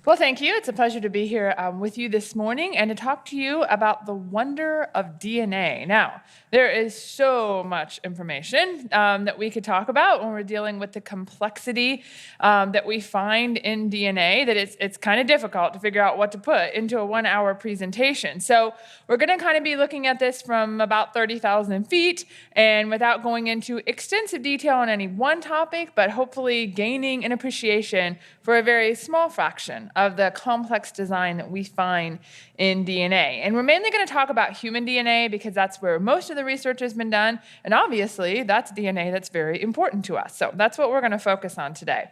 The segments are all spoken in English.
Well, thank you. It's a pleasure to be here with you this morning and to talk to you about the wonder of DNA. Now, there is so much information that we could talk about when we're dealing with the complexity that we find in DNA that it's kind of difficult to figure out what to put into a 1-hour presentation. So we're going to kind of be looking at this from about 30,000 feet and without going into extensive detail on any one topic, but hopefully gaining an appreciation for a very small fraction of the complex design that we find in DNA. And we're mainly going to talk about human DNA because that's where most of the research has been done. And obviously, that's DNA that's very important to us. So that's what we're going to focus on today.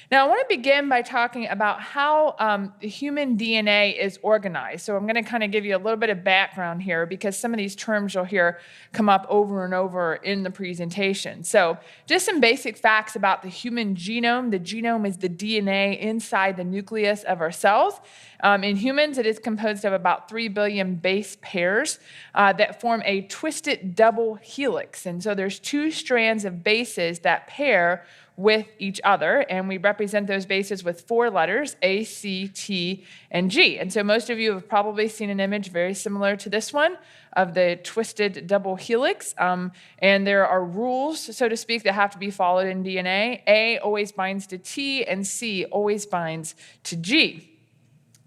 Now, I want to begin by talking about how the human DNA is organized. So I'm going to kind of give you a little bit of background here because some of these terms you'll hear come up over and over in the presentation. So just some basic facts about the human genome. The genome is the DNA inside the nucleus of our cells. In humans, it is composed of about 3 billion base pairs that form a twisted double helix. And so there's 2 strands of bases that pair with each other, and we represent those bases with 4 letters, A, C, T, and G. And so most of you have probably seen an image very similar to this one of the twisted double helix, and there are rules, so to speak, that have to be followed in DNA. A always binds to T, and C always binds to G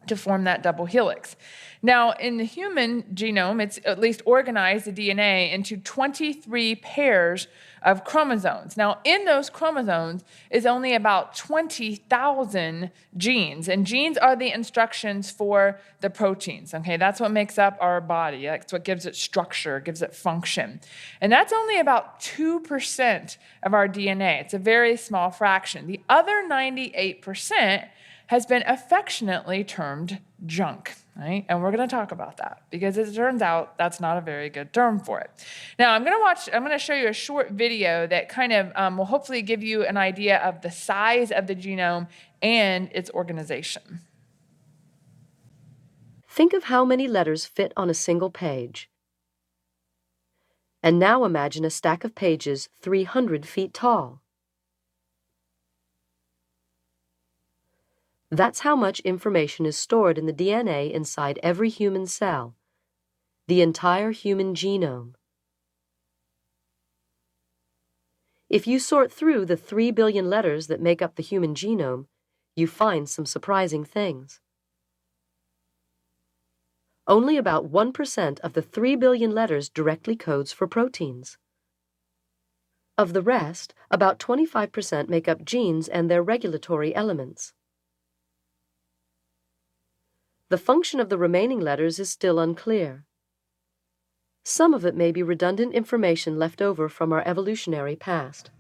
to form that double helix. Now, in the human genome, it's at least organized the DNA into 23 pairs of chromosomes. Now, in those chromosomes is only about 20,000 genes, and genes are the instructions for the proteins, okay? That's what makes up our body. That's what gives it structure, gives it function. And that's only about 2% of our DNA. It's a very small fraction. The other 98% has been affectionately termed junk, right? And we're going to talk about that because it turns out that's not a very good term for it. Now, I'm going to show you a short video that kind of will hopefully give you an idea of the size of the genome and its organization. Think of how many letters fit on a single page. And now imagine a stack of pages 300 feet tall. That's how much information is stored in the DNA inside every human cell, the entire human genome. If you sort through the 3 billion letters that make up the human genome, you find some surprising things. Only about 1% of the 3 billion letters directly codes for proteins. Of the rest, about 25% make up genes and their regulatory elements. The function of the remaining letters is still unclear. Some of it may be redundant information left over from our evolutionary past.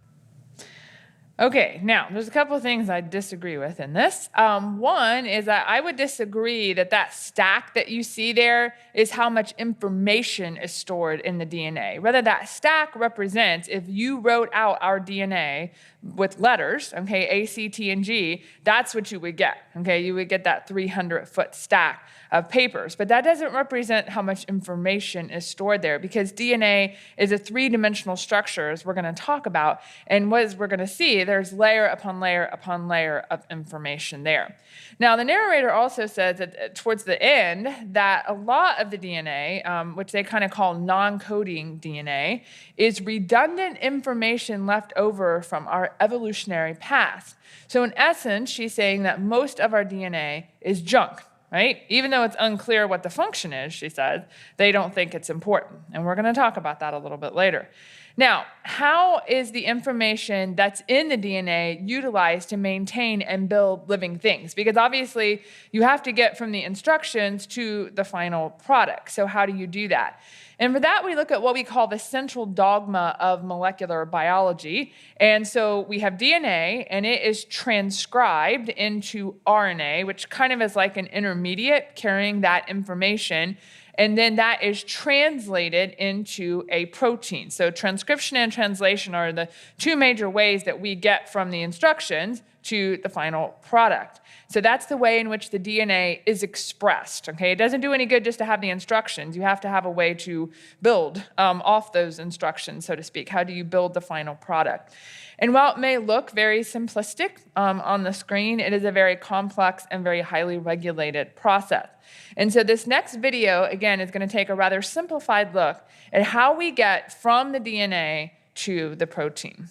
Okay, now, there's a couple of things I disagree with in this. One is that I would disagree that stack that you see there is how much information is stored in the DNA. Rather, that stack represents, if you wrote out our DNA with letters, okay, A, C, T, and G, that's what you would get, okay? You would get that 300-foot stack of papers. But that doesn't represent how much information is stored there because DNA is a 3-dimensional structure, as we're going to talk about. And as we're going to see, there's layer upon layer upon layer of information there. Now, the narrator also says that towards the end that a lot of the DNA, which they kind of call non-coding DNA, is redundant information left over from our evolutionary past. So in essence, she's saying that most of our DNA is junk. Right? Even though it's unclear what the function is, she says, they don't think it's important. And we're going to talk about that a little bit later. Now, how is the information that's in the DNA utilized to maintain and build living things? Because obviously, you have to get from the instructions to the final product. So how do you do that? And for that, we look at what we call the central dogma of molecular biology. And so we have DNA, and it is transcribed into RNA, which kind of is like an intermediate carrying that information. And then that is translated into a protein. So transcription and translation are the 2 major ways that we get from the instructions to the final product. So that's the way in which the DNA is expressed, okay? It doesn't do any good just to have the instructions. You have to have a way to build off those instructions, so to speak. How do you build the final product? And while it may look very simplistic on the screen, it is a very complex and very highly regulated process. And so this next video, again, is going to take a rather simplified look at how we get from the DNA to the protein.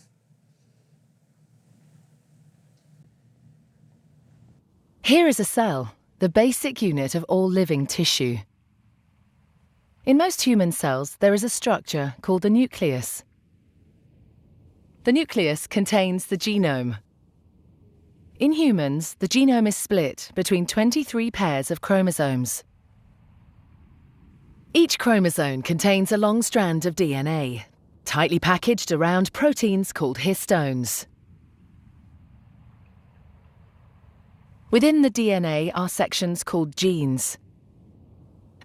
Here is a cell, the basic unit of all living tissue. In most human cells, there is a structure called the nucleus. The nucleus contains the genome. In humans, the genome is split between 23 pairs of chromosomes. Each chromosome contains a long strand of DNA, tightly packaged around proteins called histones. Within the DNA are sections called genes.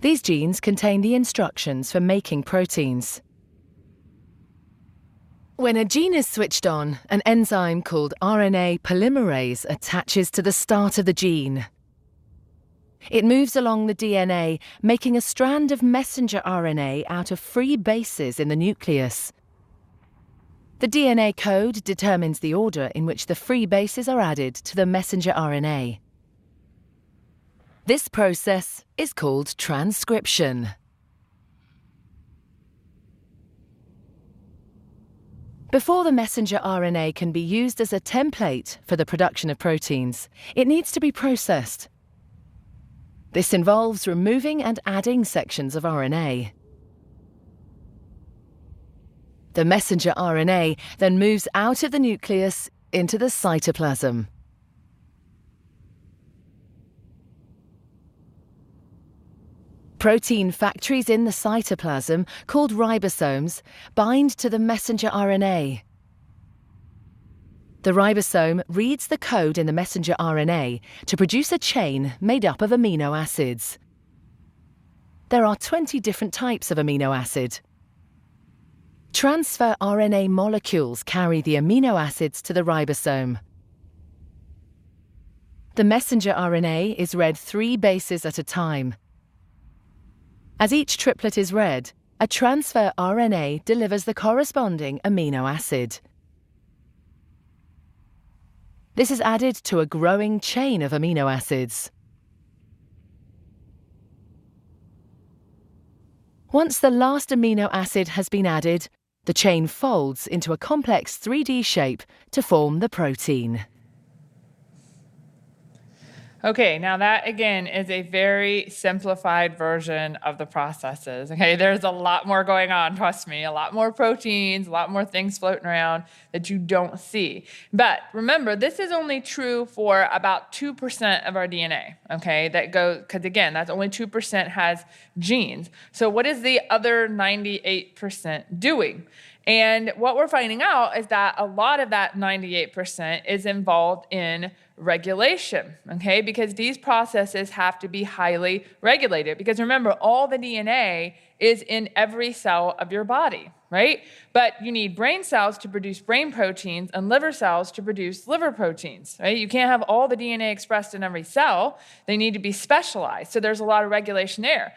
These genes contain the instructions for making proteins. When a gene is switched on, an enzyme called RNA polymerase attaches to the start of the gene. It moves along the DNA, making a strand of messenger RNA out of free bases in the nucleus. The DNA code determines the order in which the free bases are added to the messenger RNA. This process is called transcription. Before the messenger RNA can be used as a template for the production of proteins, it needs to be processed. This involves removing and adding sections of RNA. The messenger RNA then moves out of the nucleus into the cytoplasm. Protein factories in the cytoplasm, called ribosomes, bind to the messenger RNA. The ribosome reads the code in the messenger RNA to produce a chain made up of amino acids. There are 20 different types of amino acid. Transfer RNA molecules carry the amino acids to the ribosome. The messenger RNA is read 3 bases at a time. As each triplet is read, a transfer RNA delivers the corresponding amino acid. This is added to a growing chain of amino acids. Once the last amino acid has been added, the chain folds into a complex 3D shape to form the protein. Okay, now that again is a very simplified version of the processes. Okay, there's a lot more going on, trust me, a lot more proteins, a lot more things floating around that you don't see. But remember, this is only true for about 2% of our DNA, okay? That goes, because again, that's only 2% has genes. So what is the other 98% doing? And what we're finding out is that a lot of that 98% is involved in regulation, okay? Because these processes have to be highly regulated. Because remember, all the DNA is in every cell of your body, right? But you need brain cells to produce brain proteins and liver cells to produce liver proteins, right? You can't have all the DNA expressed in every cell. They need to be specialized. So there's a lot of regulation there.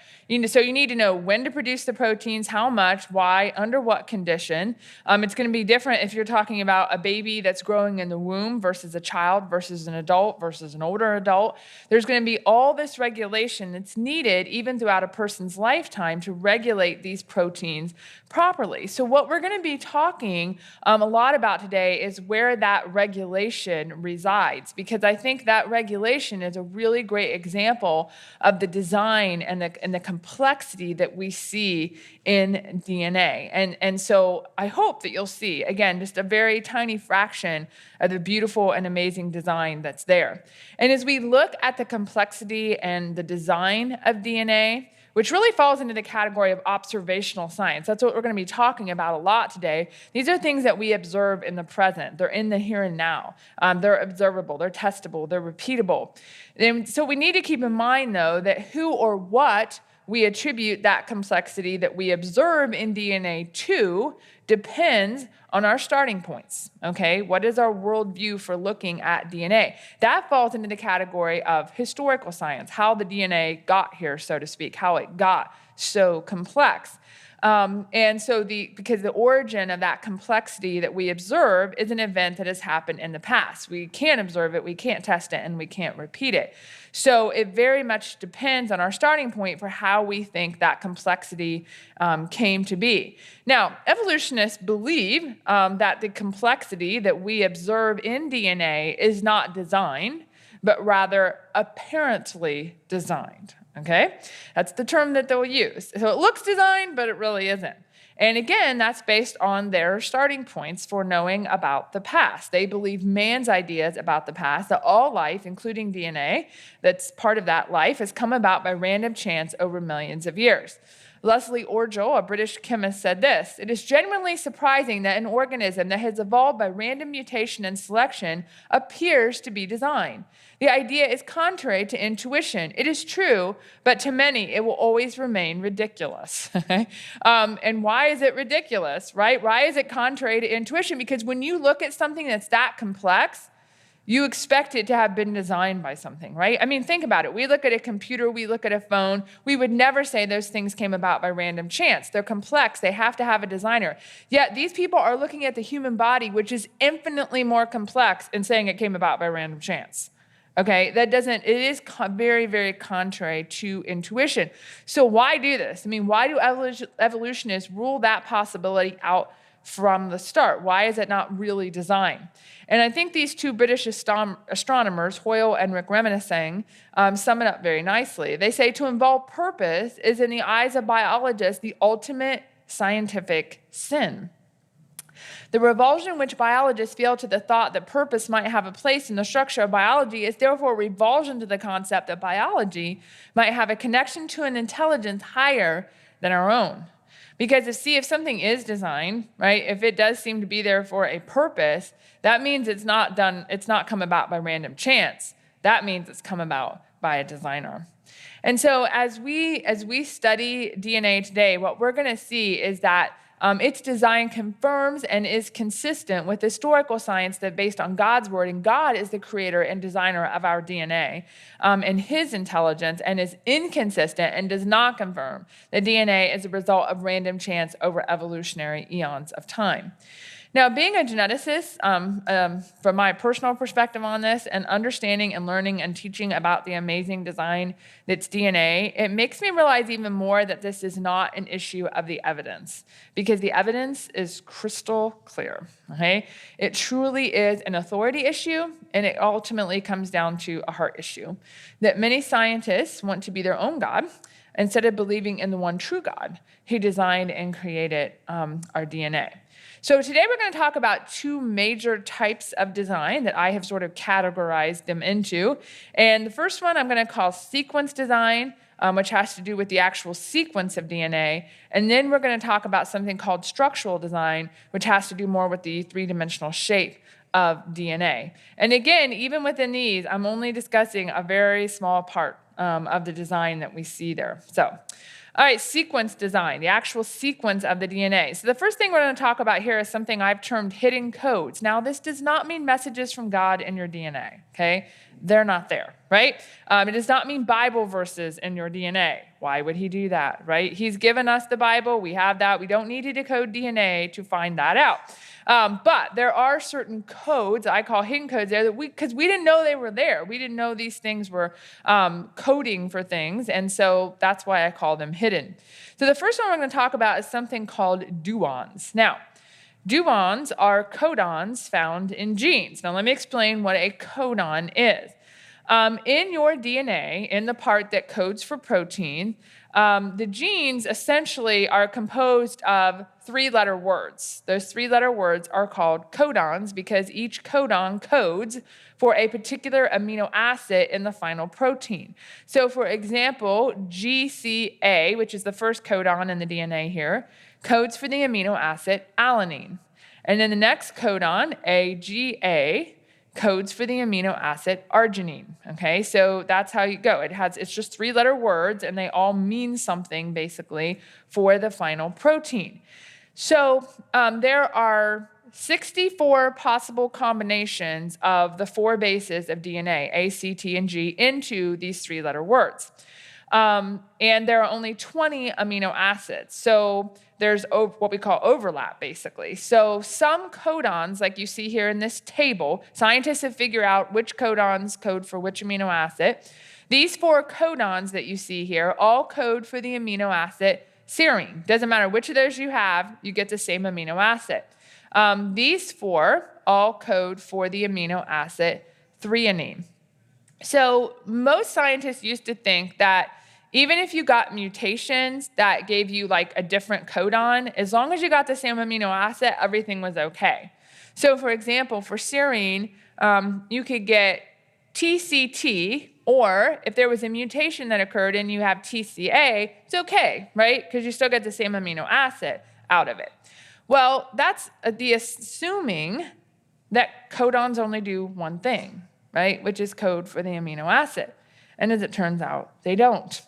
So you need to know when to produce the proteins, how much, why, under what condition. It's going to be different if you're talking about a baby that's growing in the womb versus a child versus an adult versus an older adult. There's going to be all this regulation that's needed even throughout a person's lifetime to regulate these proteins properly. So what we're going to be talking a lot about today is where that regulation resides, because I think that regulation is a really great example of the design and the complexity that we see in DNA. And so I hope that you'll see, again, just a very tiny fraction of the beautiful and amazing design that's there. And as we look at the complexity and the design of DNA, which really falls into the category of observational science. That's what we're going to be talking about a lot today. These are things that we observe in the present. They're in the here and now. They're observable, they're testable, they're repeatable. And so we need to keep in mind, though, that who or what we attribute that complexity that we observe in DNA to depends on our starting points, okay? What is our worldview for looking at DNA? That falls into the category of historical science, how the DNA got here, so to speak, how it got so complex. And so because the origin of that complexity that we observe is an event that has happened in the past. We can't observe it, we can't test it, and we can't repeat it. So it very much depends on our starting point for how we think that complexity came to be. Now, evolutionists believe that the complexity that we observe in DNA is not designed, but rather apparently designed. Okay? That's the term that they'll use. So it looks designed, but it really isn't. And again, that's based on their starting points for knowing about the past. They believe man's ideas about the past, that all life, including DNA, that's part of that life, has come about by random chance over millions of years. Leslie Orgel, a British chemist, said this: "It is genuinely surprising that an organism that has evolved by random mutation and selection appears to be designed. The idea is contrary to intuition. It is true, but to many it will always remain ridiculous." And why is it ridiculous, right? Why is it contrary to intuition? Because when you look at something that's that complex, you expect it to have been designed by something, right? I mean, think about it. We look at a computer, we look at a phone, we would never say those things came about by random chance. They're complex, they have to have a designer. Yet these people are looking at the human body, which is infinitely more complex, and saying it came about by random chance. Okay, it is very, very contrary to intuition. So why do this? I mean, why do evolutionists rule that possibility out from the start? Why is it not really designed? And I think these two British astronomers, Hoyle and Rick Reminiscing, sum it up very nicely. They say to involve purpose is, in the eyes of biologists, the ultimate scientific sin. The revulsion in which biologists feel to the thought that purpose might have a place in the structure of biology is therefore a revulsion to the concept that biology might have a connection to an intelligence higher than our own. Because if something is designed, right, if it does seem to be there for a purpose, that means it's not come about by random chance. That means it's come about by a designer. And so as we study DNA today, what we're going to see is that its design confirms and is consistent with historical science that based on God's word, and God is the creator and designer of our DNA and his intelligence, and is inconsistent and does not confirm that DNA is a result of random chance over evolutionary eons of time. Now, being a geneticist, from my personal perspective on this, and understanding and learning and teaching about the amazing design that's DNA, it makes me realize even more that this is not an issue of the evidence, because the evidence is crystal clear, okay? It truly is an authority issue, and it ultimately comes down to a heart issue, that many scientists want to be their own God instead of believing in the one true God who designed and created our DNA. So today we're going to talk about two major types of design that I have sort of categorized them into. And the first one I'm going to call sequence design, which has to do with the actual sequence of DNA. And then we're going to talk about something called structural design, which has to do more with the three-dimensional shape of DNA. And again, even within these, I'm only discussing a very small part of the design that we see there. So, all right, sequence design, the actual sequence of the DNA. So the first thing we're going to talk about here is something I've termed hidden codes. Now, this does not mean messages from God in your DNA, okay? They're not there, right? It does not mean Bible verses in your DNA. Why would he do that, right? He's given us the Bible. We have that. We don't need to decode DNA to find that out. But there are certain codes, I call hidden codes there, because we didn't know they were there. We didn't know these things were coding for things, and so that's why I call them hidden. So the first one we're going to talk about is something called duons. Now, duons are codons found in genes. Now, let me explain what a codon is. In your DNA, in the part that codes for protein, the genes essentially are composed of three-letter words. Those three-letter words are called codons because each codon codes for a particular amino acid in the final protein. So, for example, GCA, which is the first codon in the DNA here, codes for the amino acid alanine. And then the next codon, AGA, codes for the amino acid arginine. Okay, so that's how you go. It's just 3-letter words, and they all mean something basically for the final protein. So there are 64 possible combinations of the 4 bases of DNA, A, C, T, and G, into these 3-letter words. And there are only 20 amino acids. So there's what we call overlap, basically. So some codons, like you see here in this table, scientists have figured out which codons code for which amino acid. These 4 codons that you see here all code for the amino acid serine. Doesn't matter which of those you have, you get the same amino acid. These 4 all code for the amino acid threonine. So most scientists used to think that even if you got mutations that gave you like a different codon, as long as you got the same amino acid, everything was okay. So for example, for serine, you could get TCT, or if there was a mutation that occurred and you have TCA, it's okay, right? Because you still get the same amino acid out of it. Well, that's the assuming that codons only do one thing, right? Which is code for the amino acid. And as it turns out, they don't.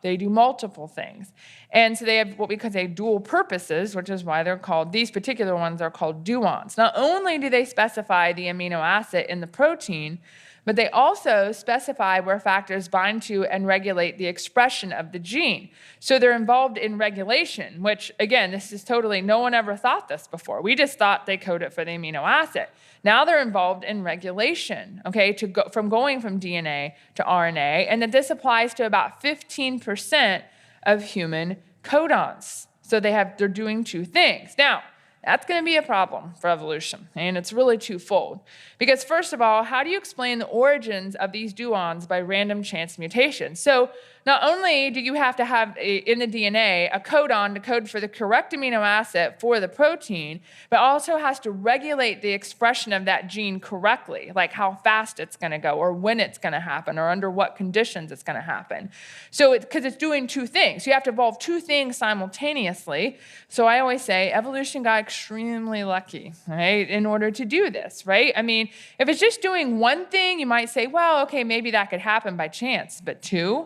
They do multiple things. And so they have what we could say dual purposes, which is why they're called, these particular ones are called duons. Not only do they specify the amino acid in the protein, but they also specify where factors bind to and regulate the expression of the gene. So they're involved in regulation, which, again, this is totally, no one ever thought this before. We just thought they coded for the amino acid. Now they're involved in regulation, okay, from going from DNA to RNA, and that this applies to about 15% of human codons. So they're doing 2 things. Now, that's going to be a problem for evolution, and it's really twofold. Because first of all, how do you explain the origins of these duons by random chance mutations? So not only do you have to have in the DNA a codon to code for the correct amino acid for the protein, but also has to regulate the expression of that gene correctly, like how fast it's going to go, or when it's going to happen, or under what conditions it's going to happen. So because it's doing 2 things. You have to evolve 2 things simultaneously. So I always say evolution got extremely lucky, right, in order to do this, right? I mean, if it's just doing 1 thing, you might say, well, okay, maybe that could happen by chance, but 2?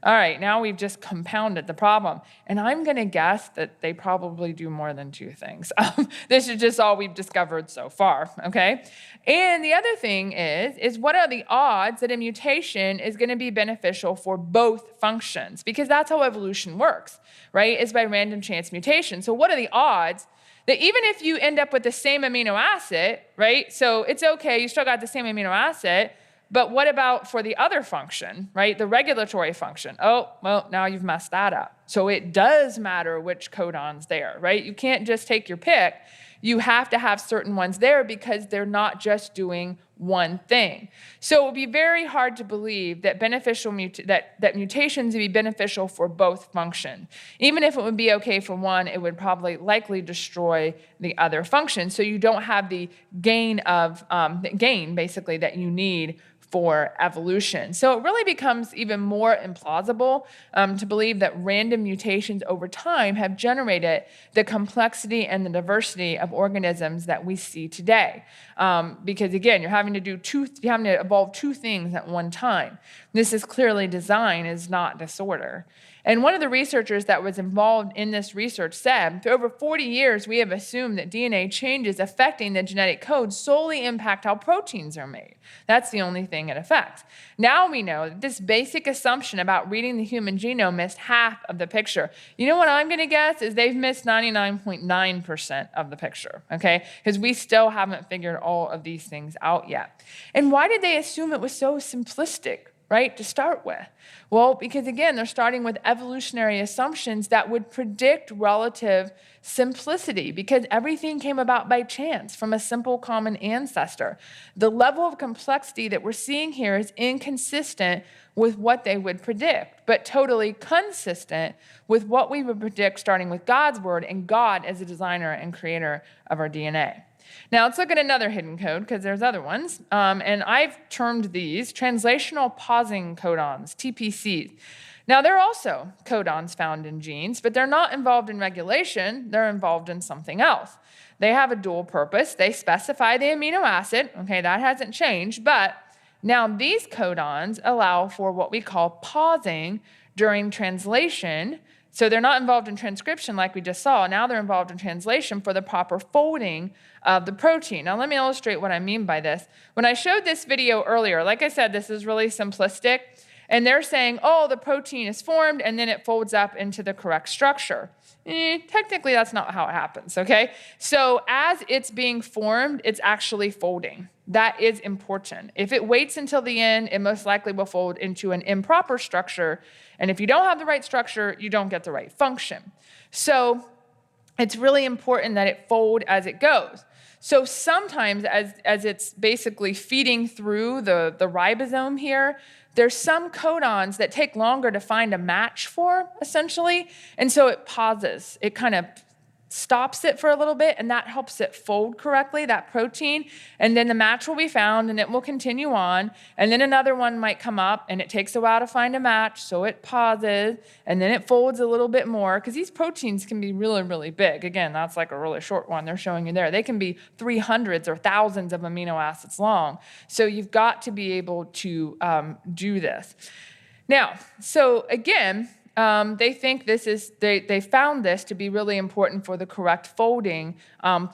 All right, now we've just compounded the problem. And I'm going to guess that they probably do more than 2 things. This is just all we've discovered so far, okay? And the other thing is what are the odds that a mutation is going to be beneficial for both functions? Because that's how evolution works, right? It's by random chance mutation. So what are the odds that even if you end up with the same amino acid, right? So it's okay, you still got the same amino acid, but what about for the other function, right? The regulatory function. Oh, well, now you've messed that up. So it does matter which codon's there, right? You can't just take your pick. You have to have certain ones there because they're not just doing 1 thing. So it would be very hard to believe that that mutations would be beneficial for both functions. Even if it would be okay for one, it would probably likely destroy the other function. So you don't have the gain basically that you need for evolution. So it really becomes even more implausible to believe that random mutations over time have generated the complexity and the diversity of organisms that we see today. Because again, you're having to evolve 2 things at one time. This is clearly design, is not disorder. And one of the researchers that was involved in this research said, for over 40 years, we have assumed that DNA changes affecting the genetic code solely impact how proteins are made. That's the only thing it affects. Now we know that this basic assumption about reading the human genome missed half of the picture. You know what I'm going to guess is they've missed 99.9% of the picture, okay? Because we still haven't figured all of these things out yet. And why did they assume it was so simplistic, right, to start with? Well, because again, they're starting with evolutionary assumptions that would predict relative simplicity because everything came about by chance from a simple common ancestor. The level of complexity that we're seeing here is inconsistent with what they would predict, but totally consistent with what we would predict starting with God's word and God as a designer and creator of our DNA. Now, let's look at another hidden code, because there's other ones. And I've termed these translational pausing codons, TPCs. Now, there are also codons found in genes, but they're not involved in regulation. They're involved in something else. They have a dual purpose. They specify the amino acid. Okay, that hasn't changed, but now these codons allow for what we call pausing during translation. So they're not involved in transcription like we just saw. Now they're involved in translation for the proper folding of the protein. Now let me illustrate what I mean by this. When I showed this video earlier, like I said, this is really simplistic. And they're saying, oh, the protein is formed and then it folds up into the correct structure. Technically, that's not how it happens, okay? So as it's being formed, it's actually folding. That is important. If it waits until the end, it most likely will fold into an improper structure. And if you don't have the right structure, you don't get the right function. So it's really important that it fold as it goes. So sometimes as it's basically feeding through the ribosome here, there's some codons that take longer to find a match for, essentially. And so it pauses. It kind of stops it for a little bit, and that helps it fold correctly, that protein. And then the match will be found, and it will continue on. And then another one might come up, and it takes a while to find a match, so it pauses, and then it folds a little bit more, because these proteins can be really, really big. Again, that's like a really short one they're showing you there. They can be 300s or thousands of amino acids long. So you've got to be able to do this. Now, so again, they think they found this to be really important for the correct folding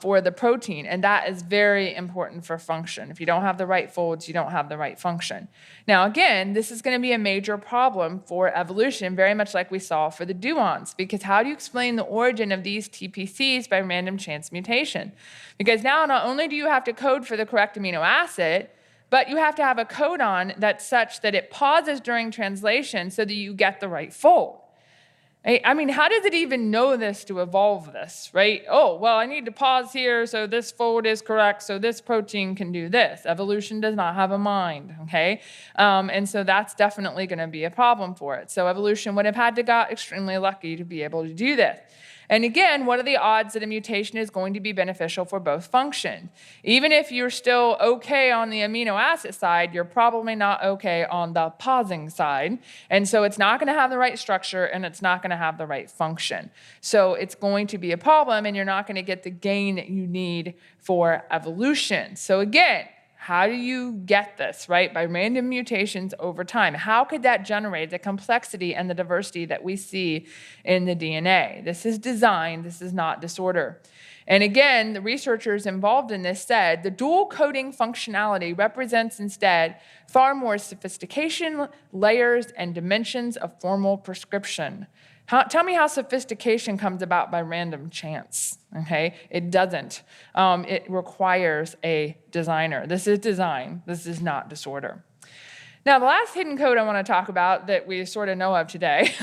for the protein, and that is very important for function. If you don't have the right folds, you don't have the right function. Now, again, this is going to be a major problem for evolution, very much like we saw for the duons, because how do you explain the origin of these TPCs by random chance mutation? Because now not only do you have to code for the correct amino acid, but you have to have a codon that's such that it pauses during translation so that you get the right fold. I mean, how does it even know this to evolve this, right? Oh, well, I need to pause here so this fold is correct, so this protein can do this. Evolution does not have a mind, okay? And so that's definitely going to be a problem for it. So evolution would have had to got extremely lucky to be able to do this. And again, what are the odds that a mutation is going to be beneficial for both functions? Even if you're still okay on the amino acid side, you're probably not okay on the pausing side. And so it's not going to have the right structure, and it's not going to have the right function. So it's going to be a problem, and you're not going to get the gain that you need for evolution. So again, how do you get this, right? By random mutations over time. How could that generate the complexity and the diversity that we see in the DNA? This is design, this is not disorder. And again, the researchers involved in this said the dual coding functionality represents instead far more sophistication, layers, and dimensions of formal prescription. Tell me how sophistication comes about by random chance, okay? It doesn't. It requires a designer. This is design. This is not disorder. Now, the last hidden code I want to talk about that we sort of know of today,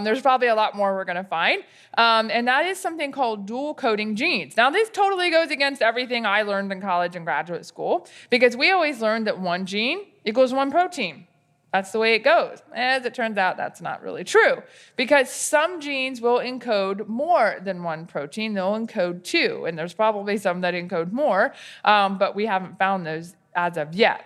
there's probably a lot more we're going to find, and that is something called dual coding genes. Now, this totally goes against everything I learned in college and graduate school, because we always learned that one gene equals one protein. That's the way it goes. As it turns out, that's not really true, because some genes will encode more than one protein. They'll encode two, and there's probably some that encode more, but we haven't found those as of yet.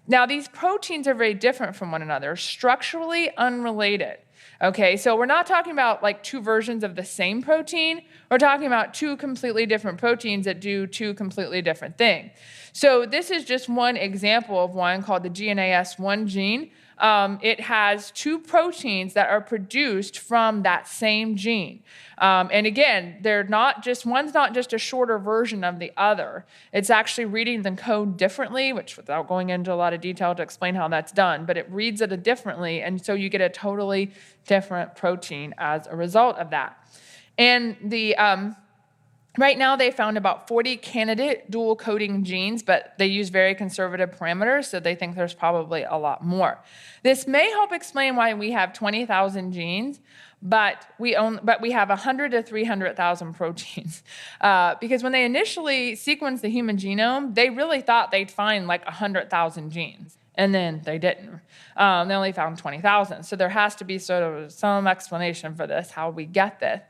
Now, these proteins are very different from one another, structurally unrelated. Okay, so we're not talking about like two versions of the same protein. We're talking about two completely different proteins that do two completely different things. So this is just one example of one called the GNAS1 gene. It has two proteins that are produced from that same gene. And again, one's not just a shorter version of the other. It's actually reading the code differently, which without going into a lot of detail to explain how that's done, but it reads it differently, and so you get a totally different protein as a result of that. And right now, they found about 40 candidate dual coding genes, but they use very conservative parameters, so they think there's probably a lot more. This may help explain why we have 20,000 genes, but we have 100 to 300,000 proteins. Because when they initially sequenced the human genome, they really thought they'd find like 100,000 genes. And then they didn't. They only found 20,000. So there has to be sort of some explanation for this, how we get this.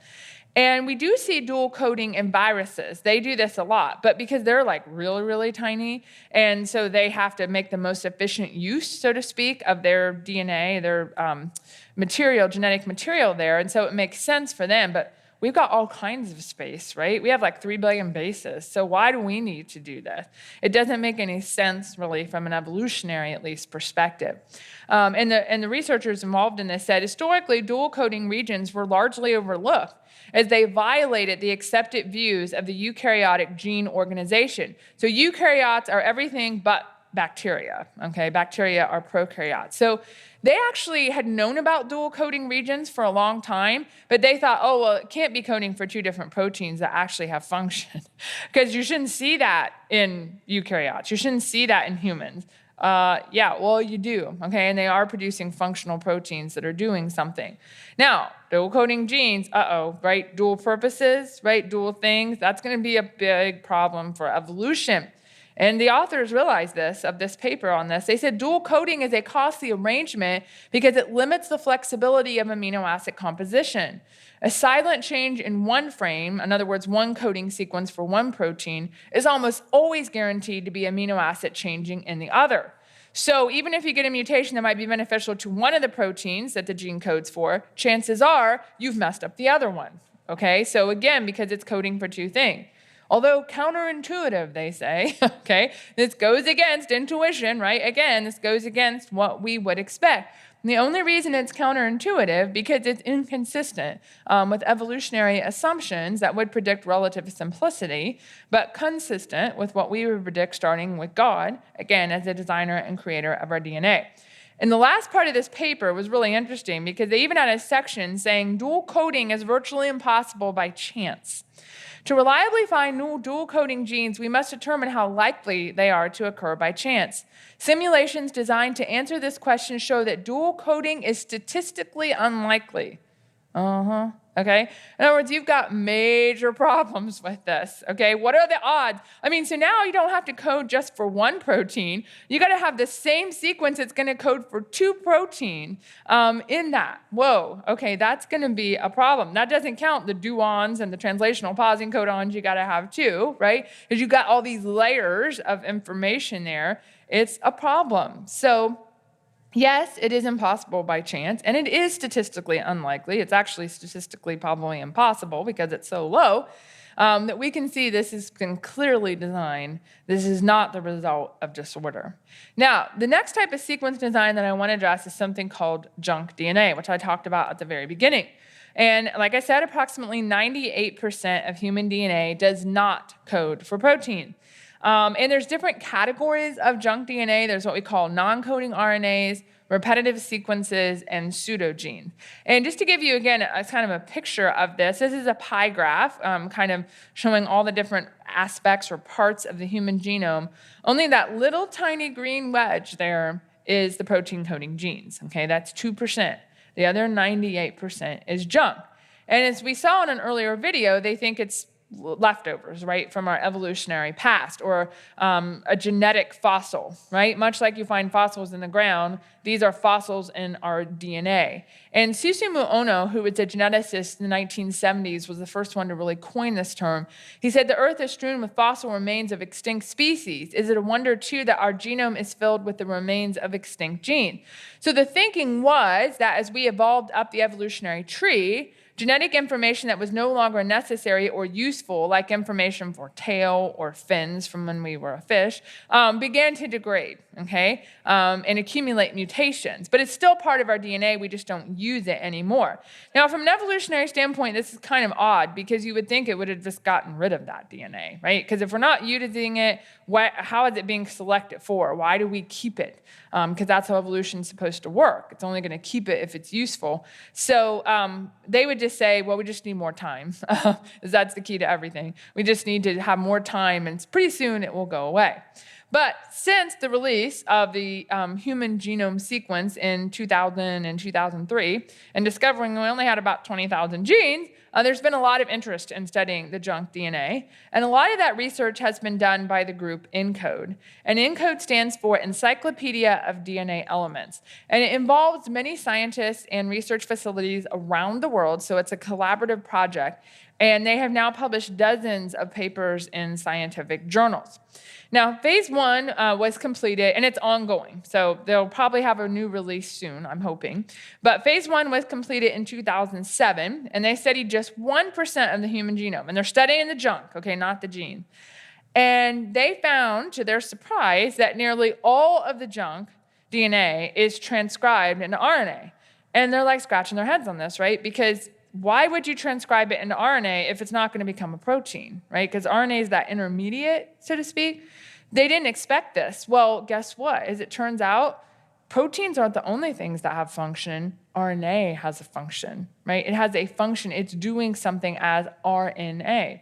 And we do see dual coding in viruses. They do this a lot, but because they're like really, really tiny, and so they have to make the most efficient use, so to speak, of their DNA, their genetic material there, and so it makes sense for them, but we've got all kinds of space, right? We have like 3 billion bases, so why do we need to do this? It doesn't make any sense, really, from an evolutionary, at least, perspective. And the researchers involved in this said, historically, dual coding regions were largely overlooked as they violated the accepted views of the eukaryotic gene organization. So eukaryotes are everything but bacteria, okay? Bacteria are prokaryotes. So they actually had known about dual coding regions for a long time, but they thought, oh, well, it can't be coding for 2 different proteins that actually have function, because you shouldn't see that in eukaryotes. You shouldn't see that in humans. Yeah, well, you do, okay? And they are producing functional proteins that are doing something. Now, dual coding genes, right? Dual purposes, right? Dual things. That's going to be a big problem for evolution. And the authors realized this, of this paper on this. They said dual coding is a costly arrangement because it limits the flexibility of amino acid composition. A silent change in one frame, in other words, one coding sequence for one protein, is almost always guaranteed to be amino acid changing in the other. So even if you get a mutation that might be beneficial to one of the proteins that the gene codes for, chances are you've messed up the other one, okay? So again, because it's coding for 2 things. Although counterintuitive, they say, okay? This goes against intuition, right? Again, this goes against what we would expect. And the only reason it's counterintuitive because it's inconsistent with evolutionary assumptions that would predict relative simplicity, but consistent with what we would predict starting with God, again, as the designer and creator of our DNA. And the last part of this paper was really interesting because they even had a section saying dual coding is virtually impossible by chance. To reliably find new dual coding genes, we must determine how likely they are to occur by chance. Simulations designed to answer this question show that dual coding is statistically unlikely. Okay? In other words, you've got major problems with this, okay? What are the odds? I mean, so now you don't have to code just for one protein. You got to have the same sequence that's going to code for 2 proteins in that. Whoa, okay, that's going to be a problem. That doesn't count the duons and the translational pausing codons you got to have too, right? Because you've got all these layers of information there. It's a problem. So yes, it is impossible by chance, and it is statistically unlikely. It's actually statistically probably impossible because it's so low that we can see this has been clearly designed. This is not the result of disorder. Now, the next type of sequence design that I want to address is something called junk DNA, which I talked about at the very beginning. And like I said, approximately 98% of human DNA does not code for protein. And there's different categories of junk DNA. There's what we call non-coding RNAs, repetitive sequences, and pseudogenes. And just to give you, again, a kind of a picture of this is a pie graph, kind of showing all the different aspects or parts of the human genome. Only that little tiny green wedge there is the protein coding genes. Okay, that's 2%. The other 98% is junk. And as we saw in an earlier video, they think it's leftovers, right, from our evolutionary past, or a genetic fossil, right? Much like you find fossils in the ground, these are fossils in our DNA. And Susumu Ono, who was a geneticist in the 1970s, was the first one to really coin this term. He said, the earth is strewn with fossil remains of extinct species. Is it a wonder, too, that our genome is filled with the remains of extinct genes? So the thinking was that as we evolved up the evolutionary tree, genetic information that was no longer necessary or useful, like information for tail or fins from when we were a fish, began to degrade, okay, and accumulate mutations. But it's still part of our DNA. We just don't use it anymore. Now, from an evolutionary standpoint, this is kind of odd because you would think it would have just gotten rid of that DNA, right? Because if we're not using it, how is it being selected for? Why do we keep it? Because that's how evolution is supposed to work. It's only going to keep it if it's useful. So they would just say, well, we just need more time. That's the key to everything. We just need to have more time, and pretty soon it will go away. But since the release of the human genome sequence in 2000 and 2003, and discovering we only had about 20,000 genes, there's been a lot of interest in studying the junk DNA. And a lot of that research has been done by the group ENCODE. And ENCODE stands for Encyclopedia of DNA Elements. And it involves many scientists and research facilities around the world. So it's a collaborative project. And they have now published dozens of papers in scientific journals. Now, phase 1 was completed, and it's ongoing. So they'll probably have a new release soon, I'm hoping. But phase 1 was completed in 2007, and they studied just 1% of the human genome. And they're studying the junk, okay, not the gene. And they found, to their surprise, that nearly all of the junk DNA is transcribed into RNA. And they're like scratching their heads on this, right? Because why would you transcribe it into RNA if it's not going to become a protein, right? Because RNA is that intermediate, so to speak. They didn't expect this. Well, guess what? As it turns out, proteins aren't the only things that have function. RNA has a function, right? It has a function. It's doing something as RNA.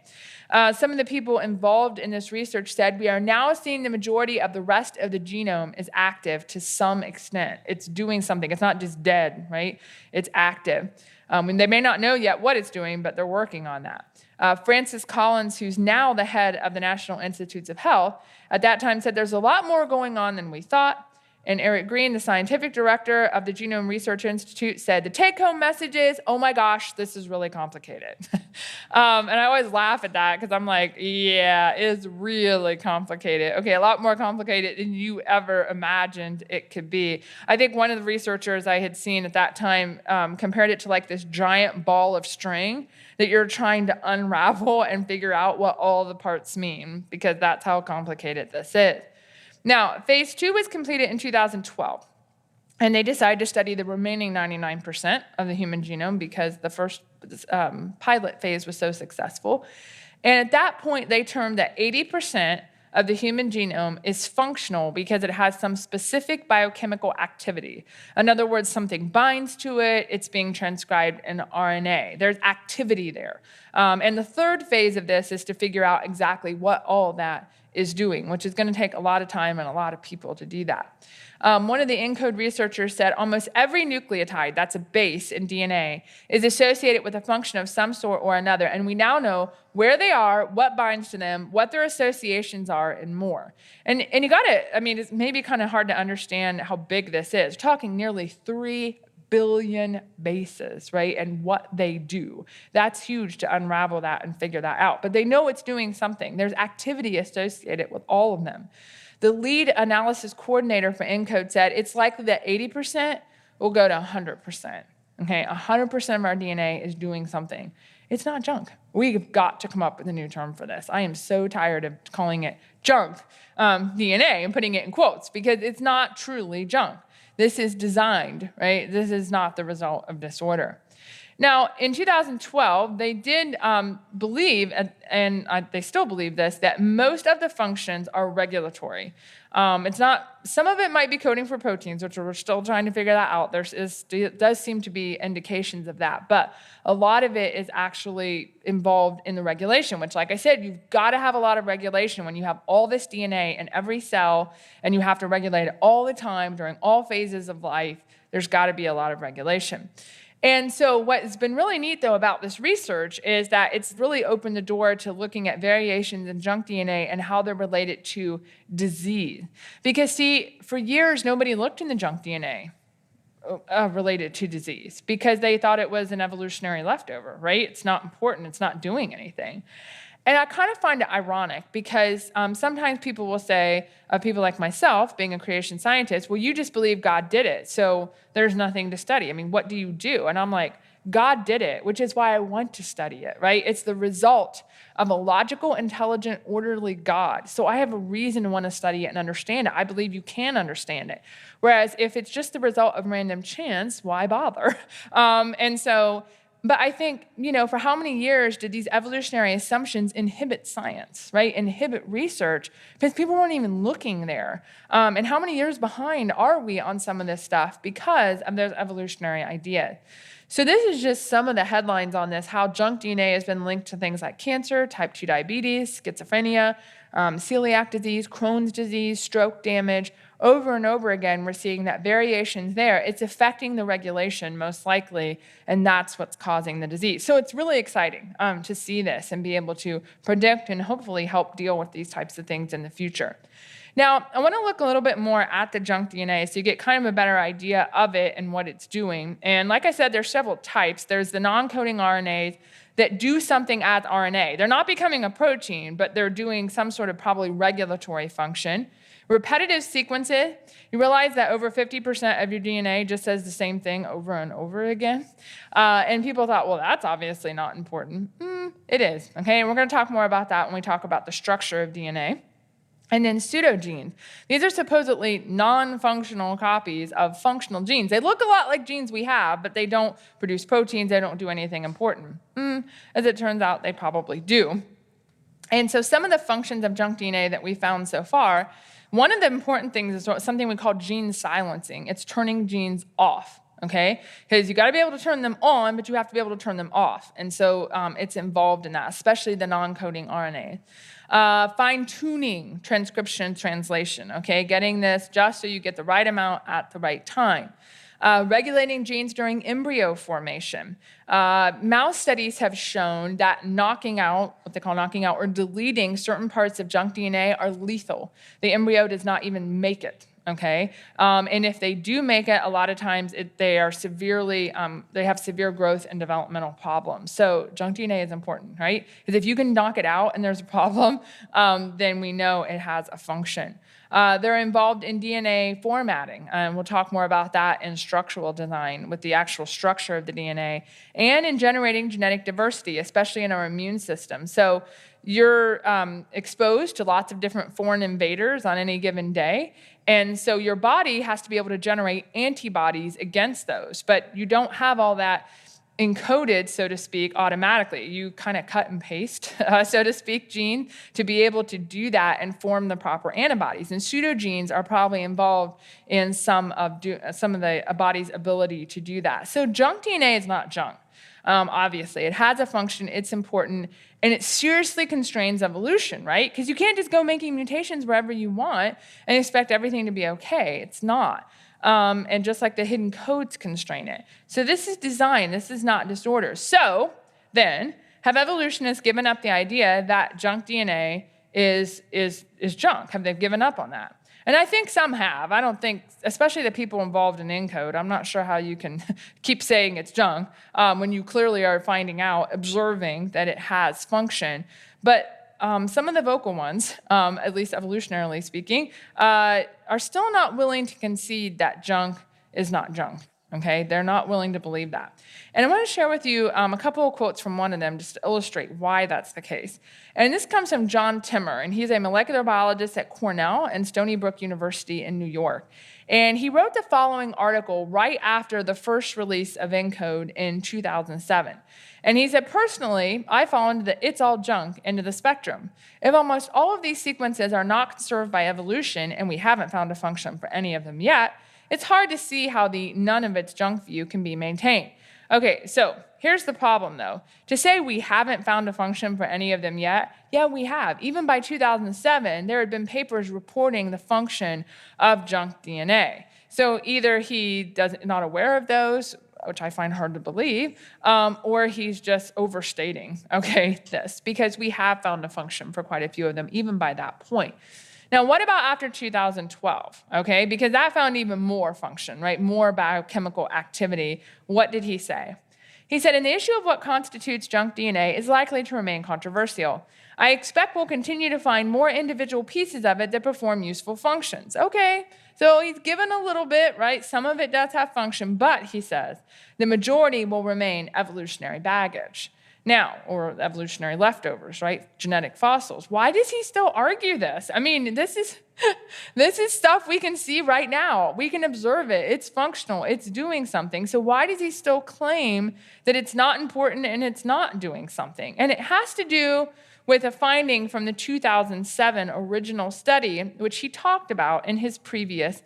Some of the people involved in this research said, we are now seeing the majority of the rest of the genome is active to some extent. It's doing something. It's not just dead, right? It's active. And they may not know yet what it's doing, but they're working on that. Francis Collins, who's now the head of the National Institutes of Health, at that time said there's a lot more going on than we thought. And Eric Green, the scientific director of the Genome Research Institute, said the take-home message is, oh my gosh, this is really complicated. And I always laugh at that because I'm like, yeah, it's really complicated. Okay, a lot more complicated than you ever imagined it could be. I think one of the researchers I had seen at that time compared it to like this giant ball of string that you're trying to unravel and figure out what all the parts mean, because that's how complicated this is. Now, phase 2 was completed in 2012, and they decided to study the remaining 99% of the human genome because the first pilot phase was so successful. And at that point, they termed that 80% of the human genome is functional because it has some specific biochemical activity. In other words, something binds to it, it's being transcribed in RNA. There's activity there. And the third phase of this is to figure out exactly what all that is doing, which is going to take a lot of time and a lot of people to do that. One of the ENCODE researchers said almost every nucleotide, that's a base in DNA, is associated with a function of some sort or another, and we now know where they are, what binds to them, what their associations are, and more. And you got to, I mean, it's maybe kind of hard to understand how big this is. We're talking nearly 3 billion bases, right? And what they do. That's huge to unravel that and figure that out. But they know it's doing something. There's activity associated with all of them. The lead analysis coordinator for ENCODE said it's likely that 80% will go to 100%. Okay, 100% of our DNA is doing something. It's not junk. We've got to come up with a new term for this. I am so tired of calling it junk DNA and putting it in quotes because it's not truly junk. This is designed, right? This is not the result of disorder. Now, in 2012, they did believe, and they still believe this, that most of the functions are regulatory. It's not, some of it might be coding for proteins, which we're still trying to figure that out. There does seem to be indications of that, but a lot of it is actually involved in the regulation, which, like I said, you've got to have a lot of regulation when you have all this DNA in every cell, and you have to regulate it all the time during all phases of life. There's got to be a lot of regulation. And so what's been really neat, though, about this research is that it's really opened the door to looking at variations in junk DNA and how they're related to disease. Because, see, for years, nobody looked in the junk DNA related to disease because they thought it was an evolutionary leftover, right? It's not important. It's not doing anything. And I kind of find it ironic because sometimes people will say, people like myself, being a creation scientist, well, you just believe God did it, so there's nothing to study. I mean, what do you do? And I'm like, God did it, which is why I want to study it, right? It's the result of a logical, intelligent, orderly God. So I have a reason to want to study it and understand it. I believe you can understand it. Whereas if it's just the result of random chance, why bother? But I think, for how many years did these evolutionary assumptions inhibit science, right? Inhibit research because people weren't even looking there. And how many years behind are we on some of this stuff because of those evolutionary ideas? So this is just some of the headlines on this, how junk DNA has been linked to things like cancer, type 2 diabetes, schizophrenia, celiac disease, Crohn's disease, stroke damage, over and over again, we're seeing that variations there. It's affecting the regulation most likely, and that's what's causing the disease. So it's really exciting to see this and be able to predict and hopefully help deal with these types of things in the future. Now, I want to look a little bit more at the junk DNA so you get kind of a better idea of it and what it's doing. And like I said, there's several types. There's the non-coding RNAs that do something as RNA. They're not becoming a protein, but they're doing some sort of probably regulatory function. Repetitive sequences, you realize that over 50% of your DNA just says the same thing over and over again. And people thought, well, that's obviously not important. It is, okay? And we're going to talk more about that when we talk about the structure of DNA. And then pseudogenes. These are supposedly non-functional copies of functional genes. They look a lot like genes we have, but they don't produce proteins. They don't do anything important. As it turns out, they probably do. And so some of the functions of junk DNA that we found so far, one of the important things is something we call gene silencing. It's turning genes off. Okay, because you got to be able to turn them on, but you have to be able to turn them off. And so it's involved in that, especially the non-coding RNA. Fine-tuning transcription translation, okay, getting this just so you get the right amount at the right time. Regulating genes during embryo formation. Mouse studies have shown that knocking out, what they call knocking out or deleting certain parts of junk DNA are lethal. The embryo does not even make it. Okay, and if they do make it, a lot of times they have severe growth and developmental problems. So junk DNA is important, right? Because if you can knock it out and there's a problem, then we know it has a function. They're involved in DNA formatting, and we'll talk more about that in structural design with the actual structure of the DNA, and in generating genetic diversity, especially in our immune system. So you're exposed to lots of different foreign invaders on any given day, and so your body has to be able to generate antibodies against those, but you don't have all that encoded, so to speak, automatically. You kind of cut and paste, so to speak, gene to be able to do that and form the proper antibodies. And pseudogenes are probably involved in some of the body's ability to do that. So junk DNA is not junk. Obviously, it has a function, it's important, and it seriously constrains evolution, right? Because you can't just go making mutations wherever you want and expect everything to be okay. It's not. And just like the hidden codes constrain it. So this is design, this is not disorder. So then, have evolutionists given up the idea that junk DNA is junk? Have they given up on that? And I think some have. I don't think, especially the people involved in ENCODE, I'm not sure how you can keep saying it's junk when you clearly are finding out, observing that it has function. But some of the vocal ones, at least evolutionarily speaking, are still not willing to concede that junk is not junk. Okay, they're not willing to believe that. And I want to share with you a couple of quotes from one of them just to illustrate why that's the case. And this comes from John Timmer, and he's a molecular biologist at Cornell and Stony Brook University in New York. And he wrote the following article right after the first release of ENCODE in 2007. And he said, personally, I fall into the it's all junk into the spectrum. If almost all of these sequences are not conserved by evolution, and we haven't found a function for any of them yet, it's hard to see how the none of it's junk view can be maintained. Okay, so here's the problem, though. To say we haven't found a function for any of them yet, yeah, we have. Even by 2007, there had been papers reporting the function of junk DNA. So either he not aware of those, which I find hard to believe, or he's just overstating, this, because we have found a function for quite a few of them, even by that point. Now, what about after 2012? Because that found even more function, right? More biochemical activity. What did he say? He said, "And the issue of what constitutes junk DNA is likely to remain controversial. I expect we'll continue to find more individual pieces of it that perform useful functions." Okay, so he's given a little bit, right? Some of it does have function, but he says, the majority will remain evolutionary baggage. Now, or evolutionary leftovers, right? Genetic fossils. Why does he still argue this? I mean, this is stuff we can see right now. We can observe it. It's functional. It's doing something. So why does he still claim that it's not important and it's not doing something? And it has to do with a finding from the 2007 original study, which he talked about in his previous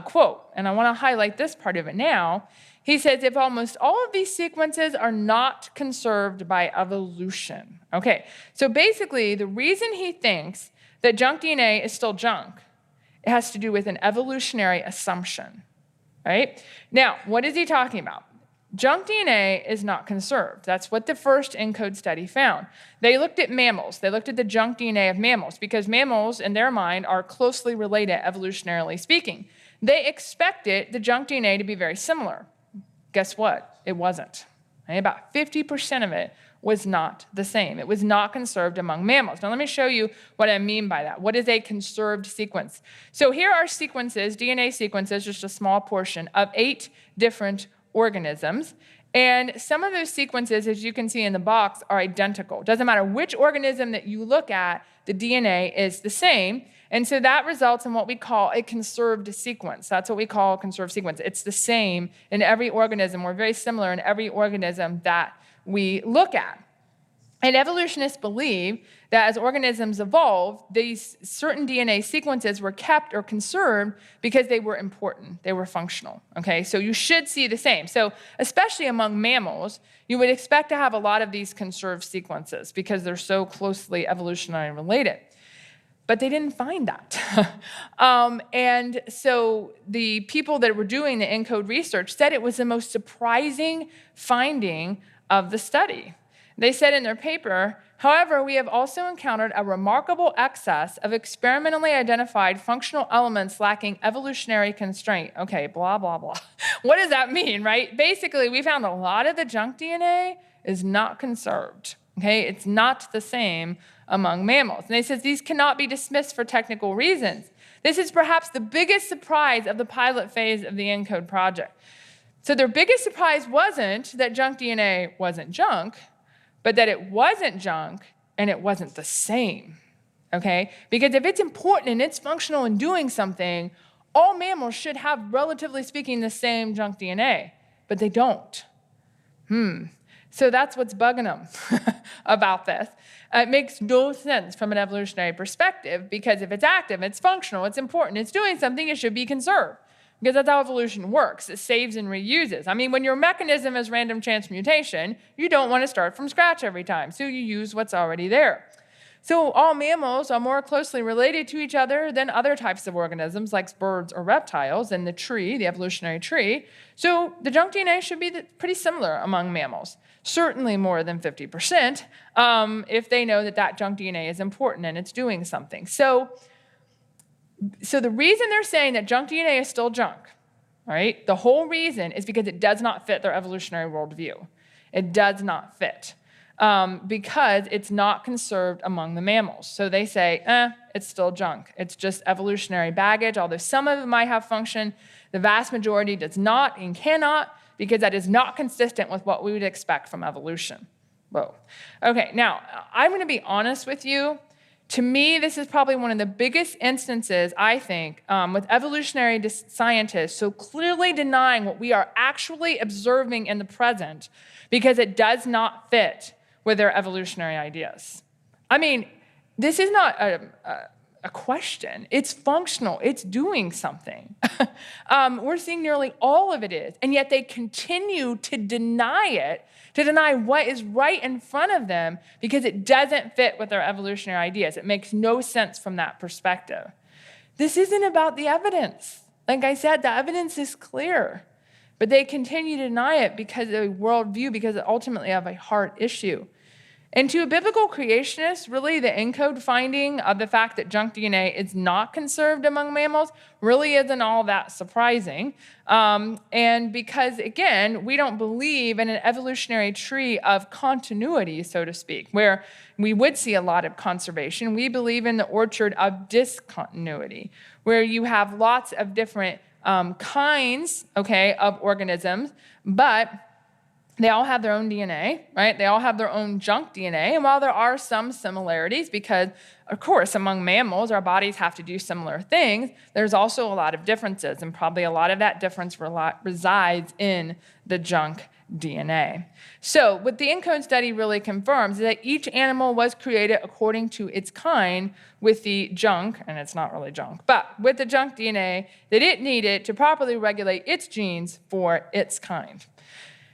quote. And I want to highlight this part of it now. He says, if almost all of these sequences are not conserved by evolution. Okay, so basically the reason he thinks that junk DNA is still junk It has to do with an evolutionary assumption, right? Now, what is he talking about? Junk DNA is not conserved. That's what the first ENCODE study found. They looked at mammals. They looked at the junk DNA of mammals because mammals, in their mind, are closely related, evolutionarily speaking. They expected the junk DNA to be very similar. Guess what? It wasn't. Okay? About 50% of it was not the same. It was not conserved among mammals. Now, let me show you what I mean by that. What is a conserved sequence? So here are sequences, DNA sequences, just a small portion, of 8 different organisms. And some of those sequences, as you can see in the box, are identical. Doesn't matter which organism that you look at, the DNA is the same. And so that results in what we call a conserved sequence. That's what we call a conserved sequence. It's the same in every organism. We're very similar in every organism that we look at. And evolutionists believe that as organisms evolved, these certain DNA sequences were kept or conserved because they were important, they were functional, okay? So you should see the same. So especially among mammals, you would expect to have a lot of these conserved sequences because they're so closely evolutionarily related. But they didn't find that. And so the people that were doing the ENCODE research said it was the most surprising finding of the study. They said in their paper, however, we have also encountered a remarkable excess of experimentally identified functional elements lacking evolutionary constraint. Okay, blah, blah, blah. What does that mean, right? Basically, we found a lot of the junk DNA is not conserved. Okay, it's not the same among mammals. And they said these cannot be dismissed for technical reasons. This is perhaps the biggest surprise of the pilot phase of the ENCODE project. So their biggest surprise wasn't that junk DNA wasn't junk, but that it wasn't junk and it wasn't the same, okay? Because if it's important and it's functional in doing something, all mammals should have, relatively speaking, the same junk DNA, but they don't. So that's what's bugging them about this. It makes no sense from an evolutionary perspective because if it's active, it's functional, it's important, it's doing something, it should be conserved. Because that's how evolution works. It saves and reuses. I mean, when your mechanism is random chance mutation, you don't want to start from scratch every time, so you use what's already there. So all mammals are more closely related to each other than other types of organisms like birds or reptiles and the tree, the evolutionary tree. So the junk DNA should be pretty similar among mammals, certainly more than 50% if they know that that junk DNA is important and it's doing something. So the reason they're saying that junk DNA is still junk, all right, the whole reason is because it does not fit their evolutionary worldview. It does not fit because it's not conserved among the mammals. So they say, it's still junk. It's just evolutionary baggage, although some of it might have function. The vast majority does not and cannot because that is not consistent with what we would expect from evolution. Whoa. Okay, now, I'm going to be honest with you. To me, this is probably one of the biggest instances, I think, with evolutionary scientists so clearly denying what we are actually observing in the present because it does not fit with their evolutionary ideas. I mean, this is not a question. It's functional. It's doing something. We're seeing nearly all of it is, and yet they continue to deny it, to deny what is right in front of them because it doesn't fit with their evolutionary ideas. It makes no sense from that perspective. This isn't about the evidence. Like I said, the evidence is clear, but they continue to deny it because of a worldview, because ultimately of a heart issue. And to a biblical creationist, really the ENCODE finding of the fact that junk DNA is not conserved among mammals really isn't all that surprising. And because, again, we don't believe in an evolutionary tree of continuity, so to speak, where we would see a lot of conservation. We believe in the orchard of discontinuity, where you have lots of different kinds, okay, of organisms, but they all have their own DNA, right? They all have their own junk DNA. And while there are some similarities, because, of course, among mammals, our bodies have to do similar things, there's also a lot of differences, and probably a lot of that difference resides in the junk DNA. So what the ENCODE study really confirms is that each animal was created according to its kind with the junk, and it's not really junk, but with the junk DNA that it needed to properly regulate its genes for its kind.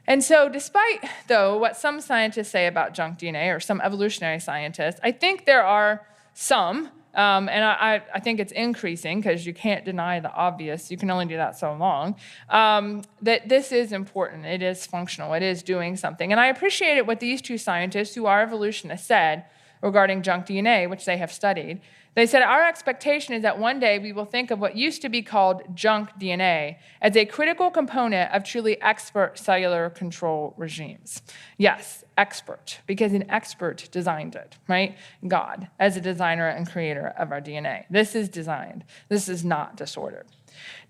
And so despite, though, what some scientists say about junk DNA, or some evolutionary scientists, I think there are some I think it's increasing because you can't deny the obvious. You can only do that so long, that this is important. It is functional. It is doing something. And I appreciated what these two scientists, who are evolutionists, said regarding junk DNA, which they have studied. They said, our expectation is that one day we will think of what used to be called junk DNA as a critical component of truly expert cellular control regimes. Yes, expert, because an expert designed it, right? God, as a designer and creator of our DNA. This is designed. This is not disordered.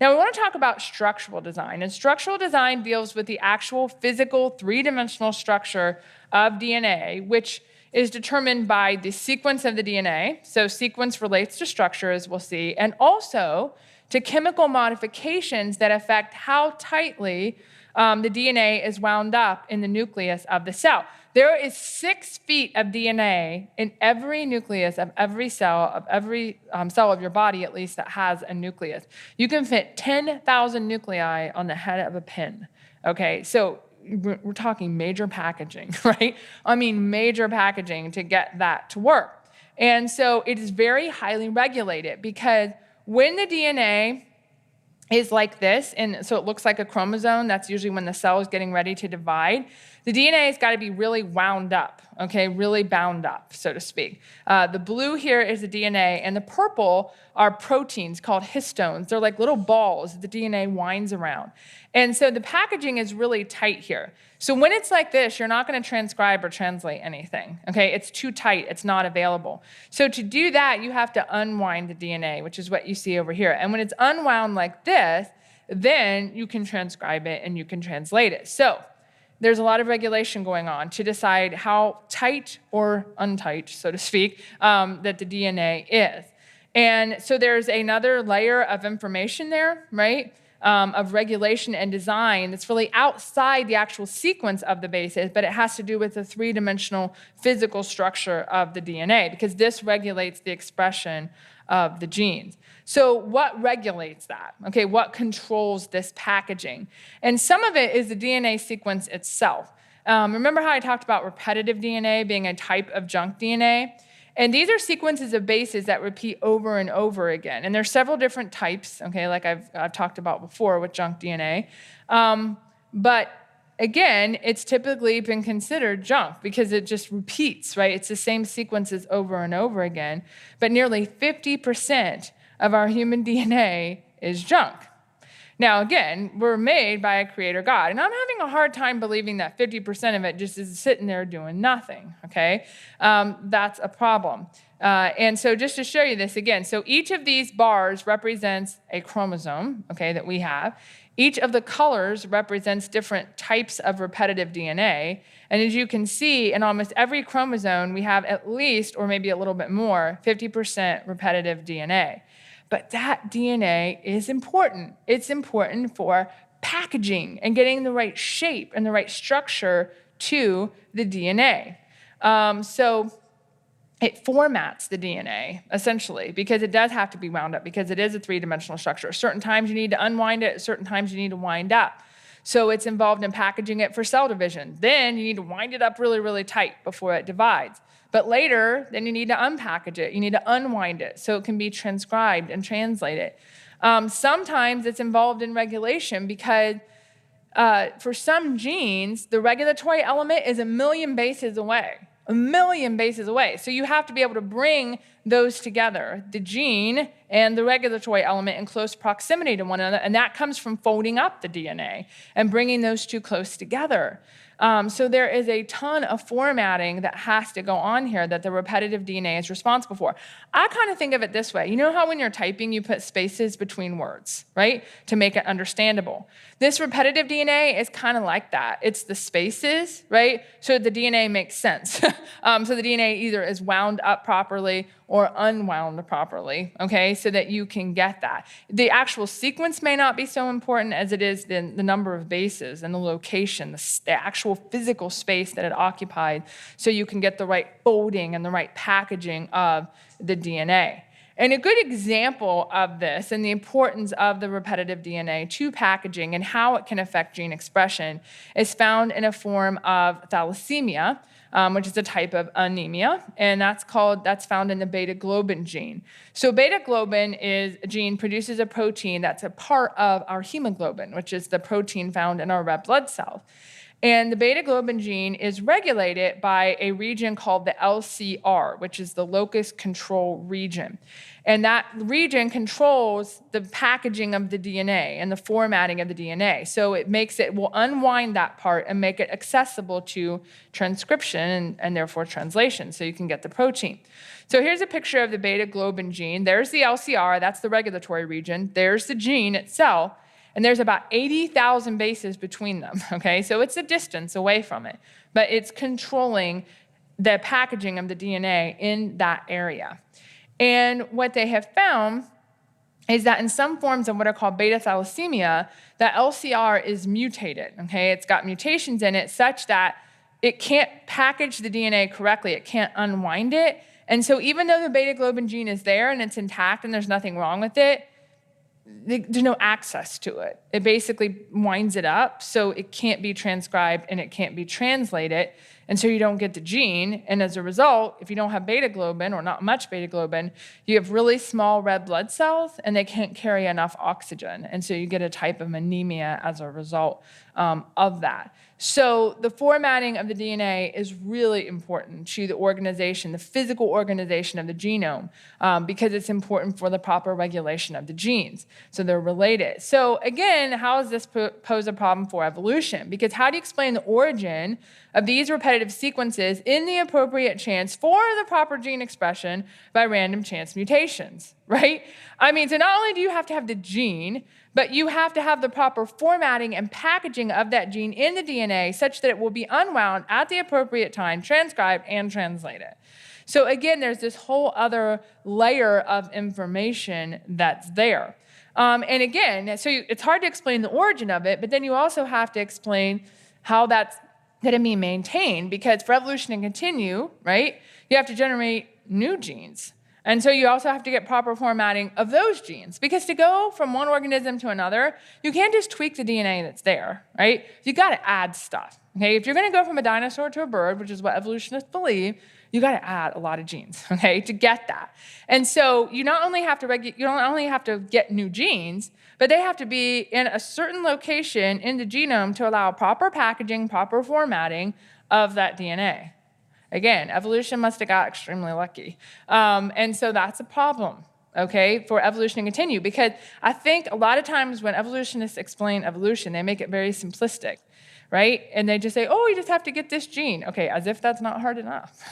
Now, we want to talk about structural design. And structural design deals with the actual physical three-dimensional structure of DNA, which is determined by the sequence of the DNA. So sequence relates to structure, as we'll see, and also to chemical modifications that affect how tightly the DNA is wound up in the nucleus of the cell. There is 6 feet of DNA in every nucleus of every cell of your body, at least, that has a nucleus. You can fit 10,000 nuclei on the head of a pin. Okay, so we're talking major packaging, right? I mean, major packaging to get that to work. And so it is very highly regulated, because when the DNA is like this, and so it looks like a chromosome, that's usually when the cell is getting ready to divide, the DNA has got to be really wound up, okay, really bound up, so to speak. The blue here is the DNA, and the purple are proteins called histones. They're like little balls that the DNA winds around. And so the packaging is really tight here. So when it's like this, you're not going to transcribe or translate anything, okay? It's too tight. It's not available. So to do that, you have to unwind the DNA, which is what you see over here. And when it's unwound like this, then you can transcribe it and you can translate it. So there's a lot of regulation going on to decide how tight or untight, so to speak, that the DNA is. And so there's another layer of information there, right, of regulation and design that's really outside the actual sequence of the bases, but it has to do with the three-dimensional physical structure of the DNA, because this regulates the expression of the genes. So what regulates that? Okay, what controls this packaging? And some of it is the DNA sequence itself. Remember how I talked about repetitive DNA being a type of junk DNA? And these are sequences of bases that repeat over and over again. And there's several different types, okay, like I've talked about before with junk DNA. But again, it's typically been considered junk because it just repeats, right? It's the same sequences over and over again. But nearly 50% of our human DNA is junk. Now, again, we're made by a creator God, and I'm having a hard time believing that 50% of it just is sitting there doing nothing, okay? That's a problem. And so just to show you this again, so each of these bars represents a chromosome, okay, that we have. Each of the colors represents different types of repetitive DNA. And as you can see, in almost every chromosome, we have at least, or maybe a little bit more, 50% repetitive DNA. But that DNA is important. It's important for packaging and getting the right shape and the right structure to the DNA. So it formats the DNA, essentially, because it does have to be wound up, because it is a three-dimensional structure. Certain times you need to unwind it, certain times you need to wind up. So it's involved in packaging it for cell division. Then you need to wind it up really, really tight before it divides. But later, then you need to unpackage it. You need to unwind it so it can be transcribed and translated. Sometimes it's involved in regulation because for some genes, the regulatory element is 1,000,000 bases away. 1,000,000 bases away. So you have to be able to bring those together, the gene and the regulatory element, in close proximity to one another. And that comes from folding up the DNA and bringing those two close together. So there is a ton of formatting that has to go on here that the repetitive DNA is responsible for. I kind of think of it this way. You know how when you're typing, you put spaces between words, right, to make it understandable? This repetitive DNA is kind of like that. It's the spaces, right, so the DNA makes sense. So the DNA either is wound up properly or unwound properly, okay, so that you can get that. The actual sequence may not be so important as it is the number of bases and the location, the actual physical space that it occupied, so you can get the right folding and the right packaging of the DNA. And a good example of this and the importance of the repetitive DNA to packaging and how it can affect gene expression is found in a form of thalassemia. which is a type of anemia, and that's found in the beta globin gene. So beta globin is a gene produces a protein that's a part of our hemoglobin, which is the protein found in our red blood cells. And the beta globin gene is regulated by a region called the LCR, which is the locus control region. And that region controls the packaging of the DNA and the formatting of the DNA. So it will unwind that part and make it accessible to transcription and therefore translation, so you can get the protein. So here's a picture of the beta globin gene. There's the LCR, that's the regulatory region. There's the gene itself. And there's about 80,000 bases between them, okay? So it's a distance away from it, but it's controlling the packaging of the DNA in that area. And what they have found is that in some forms of what are called beta thalassemia, that LCR is mutated, okay? It's got mutations in it such that it can't package the DNA correctly. It can't unwind it. And so even though the beta globin gene is there and it's intact and there's nothing wrong with it, there's no access to it. It basically winds it up, so it can't be transcribed and it can't be translated, and so you don't get the gene. And as a result, if you don't have beta globin or not much beta globin, you have really small red blood cells, and they can't carry enough oxygen, and so you get a type of anemia as a result of that. So the formatting of the DNA is really important to the organization, the physical organization of the genome, because it's important for the proper regulation of the genes. So they're related. So again, how does this pose a problem for evolution? Because how do you explain the origin of these repetitive sequences in the appropriate chance for the proper gene expression by random chance mutations, right? I mean, so not only do you have to have the gene, but you have to have the proper formatting and packaging of that gene in the DNA such that it will be unwound at the appropriate time, transcribed, and translated. So again, there's this whole other layer of information that's there. And again, so it's hard to explain the origin of it, but then you also have to explain how that's going to be maintained, because for evolution to continue, right, you have to generate new genes. And so you also have to get proper formatting of those genes, because to go from one organism to another, you can't just tweak the DNA that's there, right? You got to add stuff, okay? If you're going to go from a dinosaur to a bird, which is what evolutionists believe, you got to add a lot of genes, okay, to get that. And so you not only have to get new genes, but they have to be in a certain location in the genome to allow proper packaging, proper formatting of that DNA. Again, evolution must have got extremely lucky. And so that's a problem, okay, for evolution to continue. Because I think a lot of times when evolutionists explain evolution, they make it very simplistic, right? And they just say, oh, you just have to get this gene. Okay, as if that's not hard enough.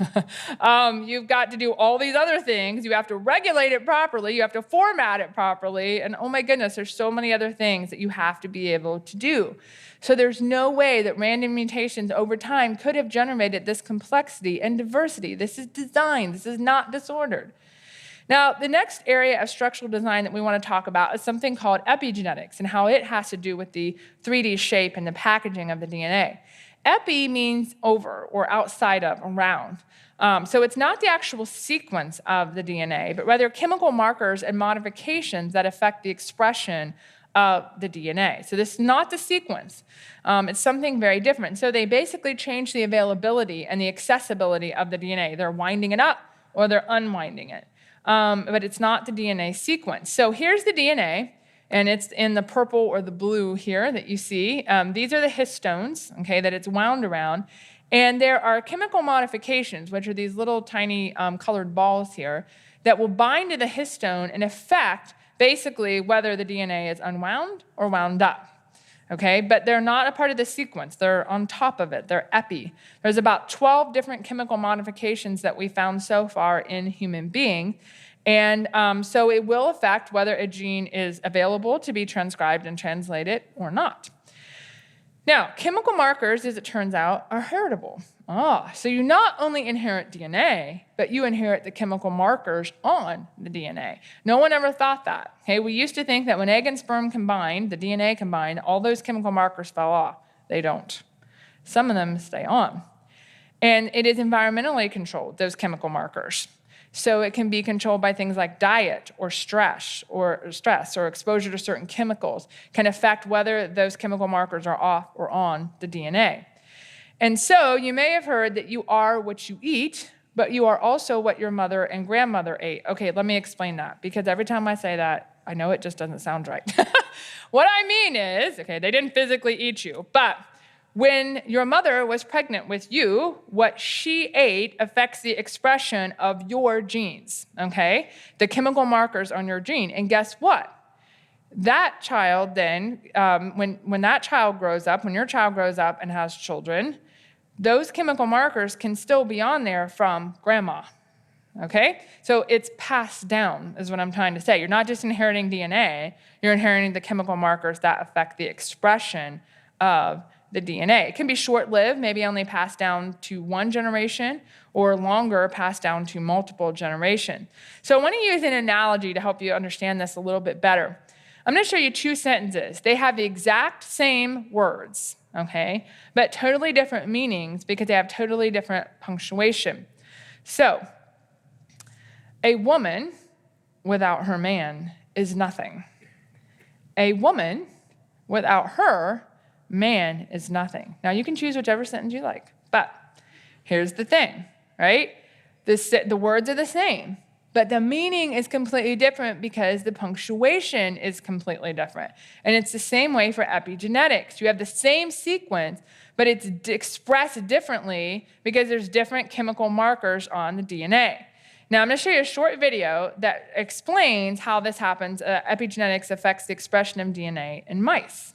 You've got to do all these other things. You have to regulate it properly. You have to format it properly. And oh my goodness, there's so many other things that you have to be able to do. So there's no way that random mutations over time could have generated this complexity and diversity. This is design. This is not disordered. Now, the next area of structural design that we want to talk about is something called epigenetics and how it has to do with the 3D shape and the packaging of the DNA. Epi means over or outside of, around. So it's not the actual sequence of the DNA, but rather chemical markers and modifications that affect the expression of the DNA. So this is not the sequence. It's something very different. So they basically change the availability and the accessibility of the DNA. They're winding it up or they're unwinding it. But it's not the DNA sequence. So here's the DNA, and it's in the purple or the blue here that you see. These are the histones, okay, that it's wound around. And there are chemical modifications, which are these little tiny colored balls here, that will bind to the histone and affect basically whether the DNA is unwound or wound up. Okay, but they're not a part of the sequence. They're on top of it. They're epi. There's about 12 different chemical modifications that we found so far in human beings. And so it will affect whether a gene is available to be transcribed and translated or not. Now, chemical markers, as it turns out, are heritable. So you not only inherit DNA, but you inherit the chemical markers on the DNA. No one ever thought that. Okay, we used to think that when egg and sperm combined, the DNA combined, all those chemical markers fell off. They don't. Some of them stay on. And it is environmentally controlled, those chemical markers. So it can be controlled by things like diet or stress or exposure to certain chemicals can affect whether those chemical markers are off or on the DNA. And so you may have heard that you are what you eat, but you are also what your mother and grandmother ate. Okay, let me explain that, because every time I say that, I know it just doesn't sound right. What I mean is, okay, they didn't physically eat you, but when your mother was pregnant with you, what she ate affects the expression of your genes, okay? The chemical markers on your gene. And guess what? That child then, when that child grows up, when your child grows up and has children, those chemical markers can still be on there from grandma, okay? So it's passed down, is what I'm trying to say. You're not just inheriting DNA, you're inheriting the chemical markers that affect the expression of the DNA. It can be short-lived, maybe only passed down to one generation, or longer, passed down to multiple generations. So I want to use an analogy to help you understand this a little bit better. I'm going to show you two sentences. They have the exact same words, okay, but totally different meanings because they have totally different punctuation. So, a woman without her man is nothing. A woman without her man is nothing. Now, you can choose whichever sentence you like, but here's the thing, right? The words are the same, but the meaning is completely different because the punctuation is completely different. And it's the same way for epigenetics. You have the same sequence, but it's expressed differently because there's different chemical markers on the DNA. Now, I'm going to show you a short video that explains how this happens. Epigenetics affects the expression of DNA in mice.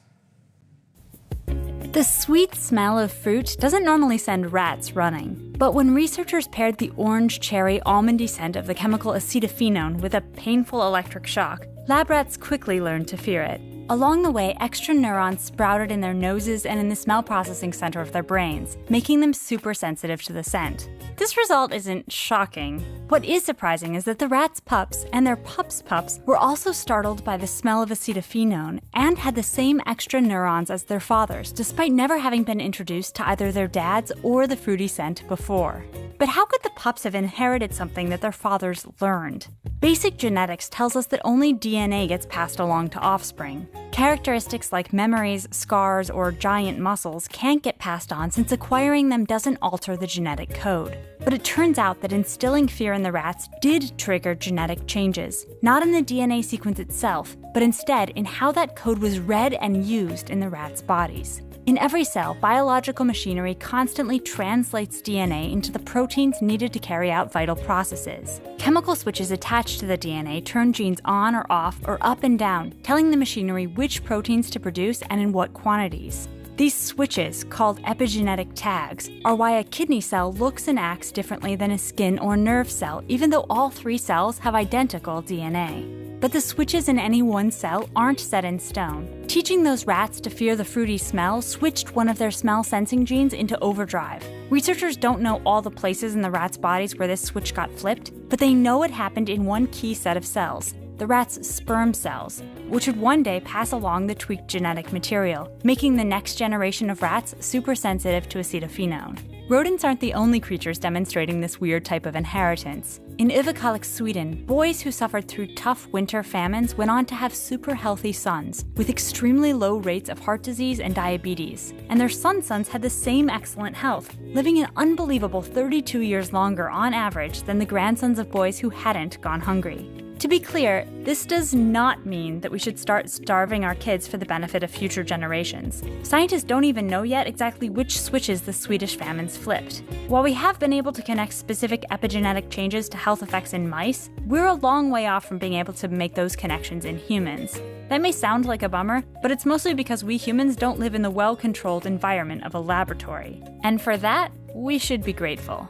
The sweet smell of fruit doesn't normally send rats running, but when researchers paired the orange, cherry, almondy scent of the chemical acetophenone with a painful electric shock, lab rats quickly learned to fear it. Along the way, extra neurons sprouted in their noses and in the smell processing center of their brains, making them super sensitive to the scent. This result isn't shocking. What is surprising is that the rats' pups and their pups' pups were also startled by the smell of acetophenone and had the same extra neurons as their fathers, despite never having been introduced to either their dads or the fruity scent before. But how could the pups have inherited something that their fathers learned? Basic genetics tells us that only DNA gets passed along to offspring. Characteristics like memories, scars, or giant muscles can't get passed on since acquiring them doesn't alter the genetic code. But it turns out that instilling fear in the rats did trigger genetic changes, not in the DNA sequence itself, but instead in how that code was read and used in the rats' bodies. In every cell, biological machinery constantly translates DNA into the proteins needed to carry out vital processes. Chemical switches attached to the DNA turn genes on or off or up and down, telling the machinery which proteins to produce and in what quantities. These switches, called epigenetic tags, are why a kidney cell looks and acts differently than a skin or nerve cell, even though all three cells have identical DNA. But the switches in any one cell aren't set in stone. Teaching those rats to fear the fruity smell switched one of their smell-sensing genes into overdrive. Researchers don't know all the places in the rats' bodies where this switch got flipped, but they know it happened in one key set of cells, the rats' sperm cells, which would one day pass along the tweaked genetic material, making the next generation of rats super sensitive to acetophenone. Rodents aren't the only creatures demonstrating this weird type of inheritance. In Ivakalik, Sweden, boys who suffered through tough winter famines went on to have super healthy sons, with extremely low rates of heart disease and diabetes. And their sons had the same excellent health, living an unbelievable 32 years longer on average than the grandsons of boys who hadn't gone hungry. To be clear, this does not mean that we should start starving our kids for the benefit of future generations. Scientists don't even know yet exactly which switches the Swedish famines flipped. While we have been able to connect specific epigenetic changes to health effects in mice, we're a long way off from being able to make those connections in humans. That may sound like a bummer, but it's mostly because we humans don't live in the well-controlled environment of a laboratory. And for that, we should be grateful.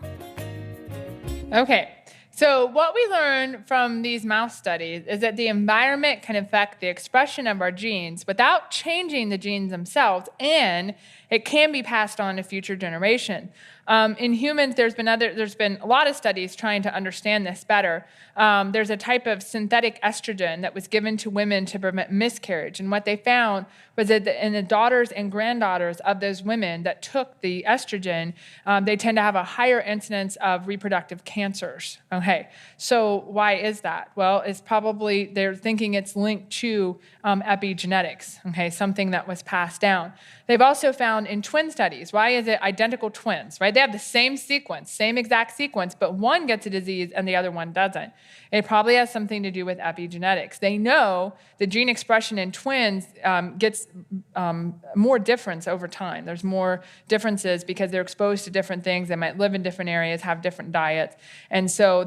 Okay. So what we learned from these mouse studies is that the environment can affect the expression of our genes without changing the genes themselves, and it can be passed on to future generations. In humans, there's been a lot of studies trying to understand this better. There's a type of synthetic estrogen that was given to women to prevent miscarriage. And what they found was that in the daughters and granddaughters of those women that took the estrogen, they tend to have a higher incidence of reproductive cancers. Okay, so why is that? Well, it's probably, they're thinking it's linked to epigenetics, okay, something that was passed down. They've also found in twin studies, why is it identical twins, right? They have the same sequence, same exact sequence, but one gets a disease and the other one doesn't. It probably has something to do with epigenetics. They know the gene expression in twins gets more difference over time. There's more differences because they're exposed to different things. They might live in different areas, have different diets. And so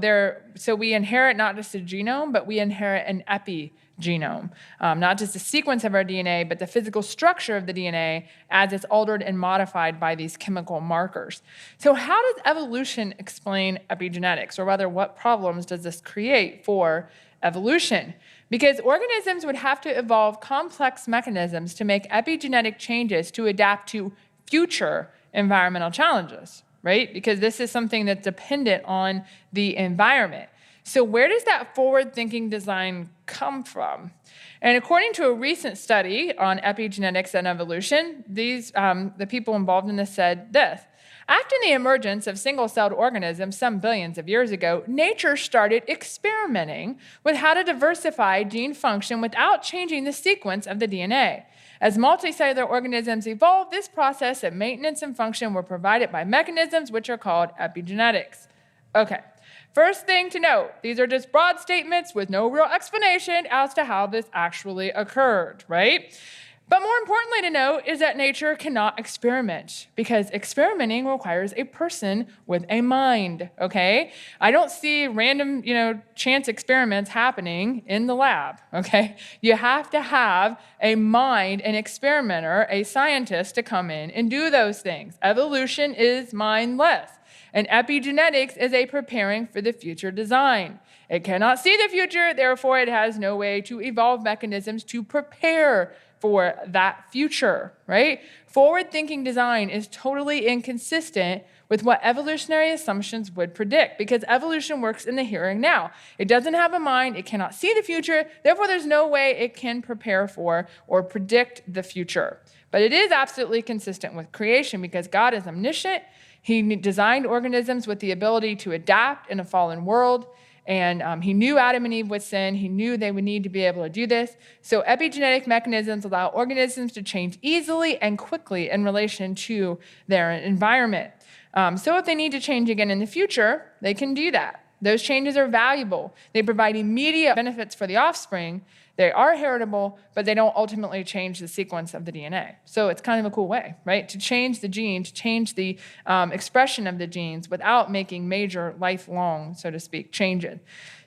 we inherit not just a genome, but we inherit an epigenome. Not just the sequence of our DNA, but the physical structure of the DNA as it's altered and modified by these chemical markers. So how does evolution explain epigenetics? Or rather, what problems does this create for evolution? Because organisms would have to evolve complex mechanisms to make epigenetic changes to adapt to future environmental challenges, right? Because this is something that's dependent on the environment. So where does that forward-thinking design come from? And according to a recent study on epigenetics and evolution, the people involved in this said this: after the emergence of single-celled organisms some billions of years ago, nature started experimenting with how to diversify gene function without changing the sequence of the DNA. As multicellular organisms evolved, this process of maintenance and function were provided by mechanisms which are called epigenetics. Okay. First thing to note, these are just broad statements with no real explanation as to how this actually occurred, right? But more importantly to note is that nature cannot experiment because experimenting requires a person with a mind, okay? I don't see random, chance experiments happening in the lab, okay? You have to have a mind, an experimenter, a scientist to come in and do those things. Evolution is mindless. And epigenetics is a preparing for the future design. It cannot see the future, therefore it has no way to evolve mechanisms to prepare for that future, right? Forward-thinking design is totally inconsistent with what evolutionary assumptions would predict because evolution works in the here and now. It doesn't have a mind, it cannot see the future, therefore there's no way it can prepare for or predict the future. But it is absolutely consistent with creation because God is omniscient. He designed organisms with the ability to adapt in a fallen world, and he knew Adam and Eve would sin. He knew they would need to be able to do this. So epigenetic mechanisms allow organisms to change easily and quickly in relation to their environment. So if they need to change again in the future, they can do that. Those changes are valuable. They provide immediate benefits for the offspring. They are heritable, but they don't ultimately change the sequence of the DNA. So it's kind of a cool way, right? To change the gene, to change the expression of the genes without making major lifelong, so to speak, changes.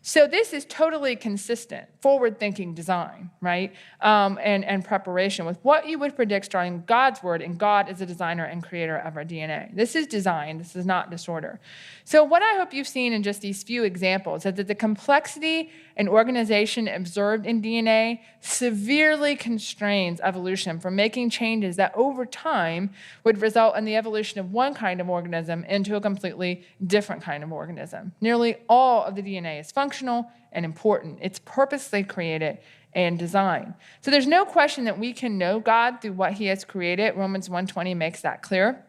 So this is totally consistent, forward-thinking design, right? And preparation with what you would predict starting God's word, and God is the designer and creator of our DNA. This is design. This is not disorder. So what I hope you've seen in just these few examples is that the complexity and organization observed in DNA severely constrains evolution from making changes that over time would result in the evolution of one kind of organism into a completely different kind of organism. Nearly all of the DNA is functional and important. It's purposely created and designed. So there's no question that we can know God through what he has created. Romans 1:20 makes that clear.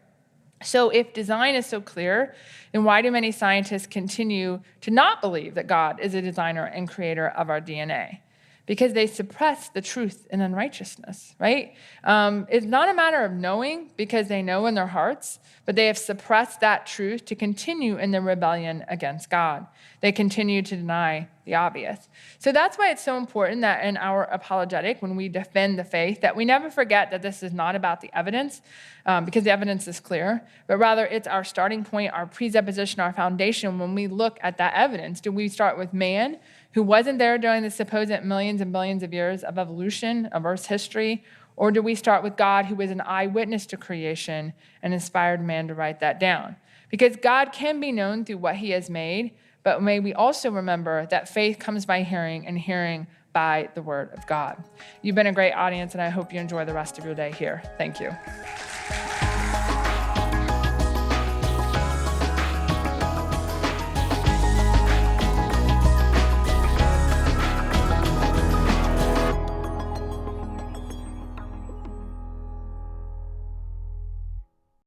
So if design is so clear, then why do many scientists continue to not believe that God is a designer and creator of our DNA? Because they suppress the truth in unrighteousness, right? It's not a matter of knowing because they know in their hearts, but they have suppressed that truth to continue in their rebellion against God. They continue to deny the obvious. So that's why it's so important that in our apologetic, when we defend the faith, that we never forget that this is not about the evidence, because the evidence is clear, but rather it's our starting point, our presupposition, our foundation. When we look at that evidence, do we start with man, who wasn't there during the supposed millions and billions of years of evolution, of Earth's history? Or do we start with God, who is an eyewitness to creation and inspired man to write that down? Because God can be known through what he has made, but may we also remember that faith comes by hearing and hearing by the word of God. You've been a great audience, and I hope you enjoy the rest of your day here. Thank you.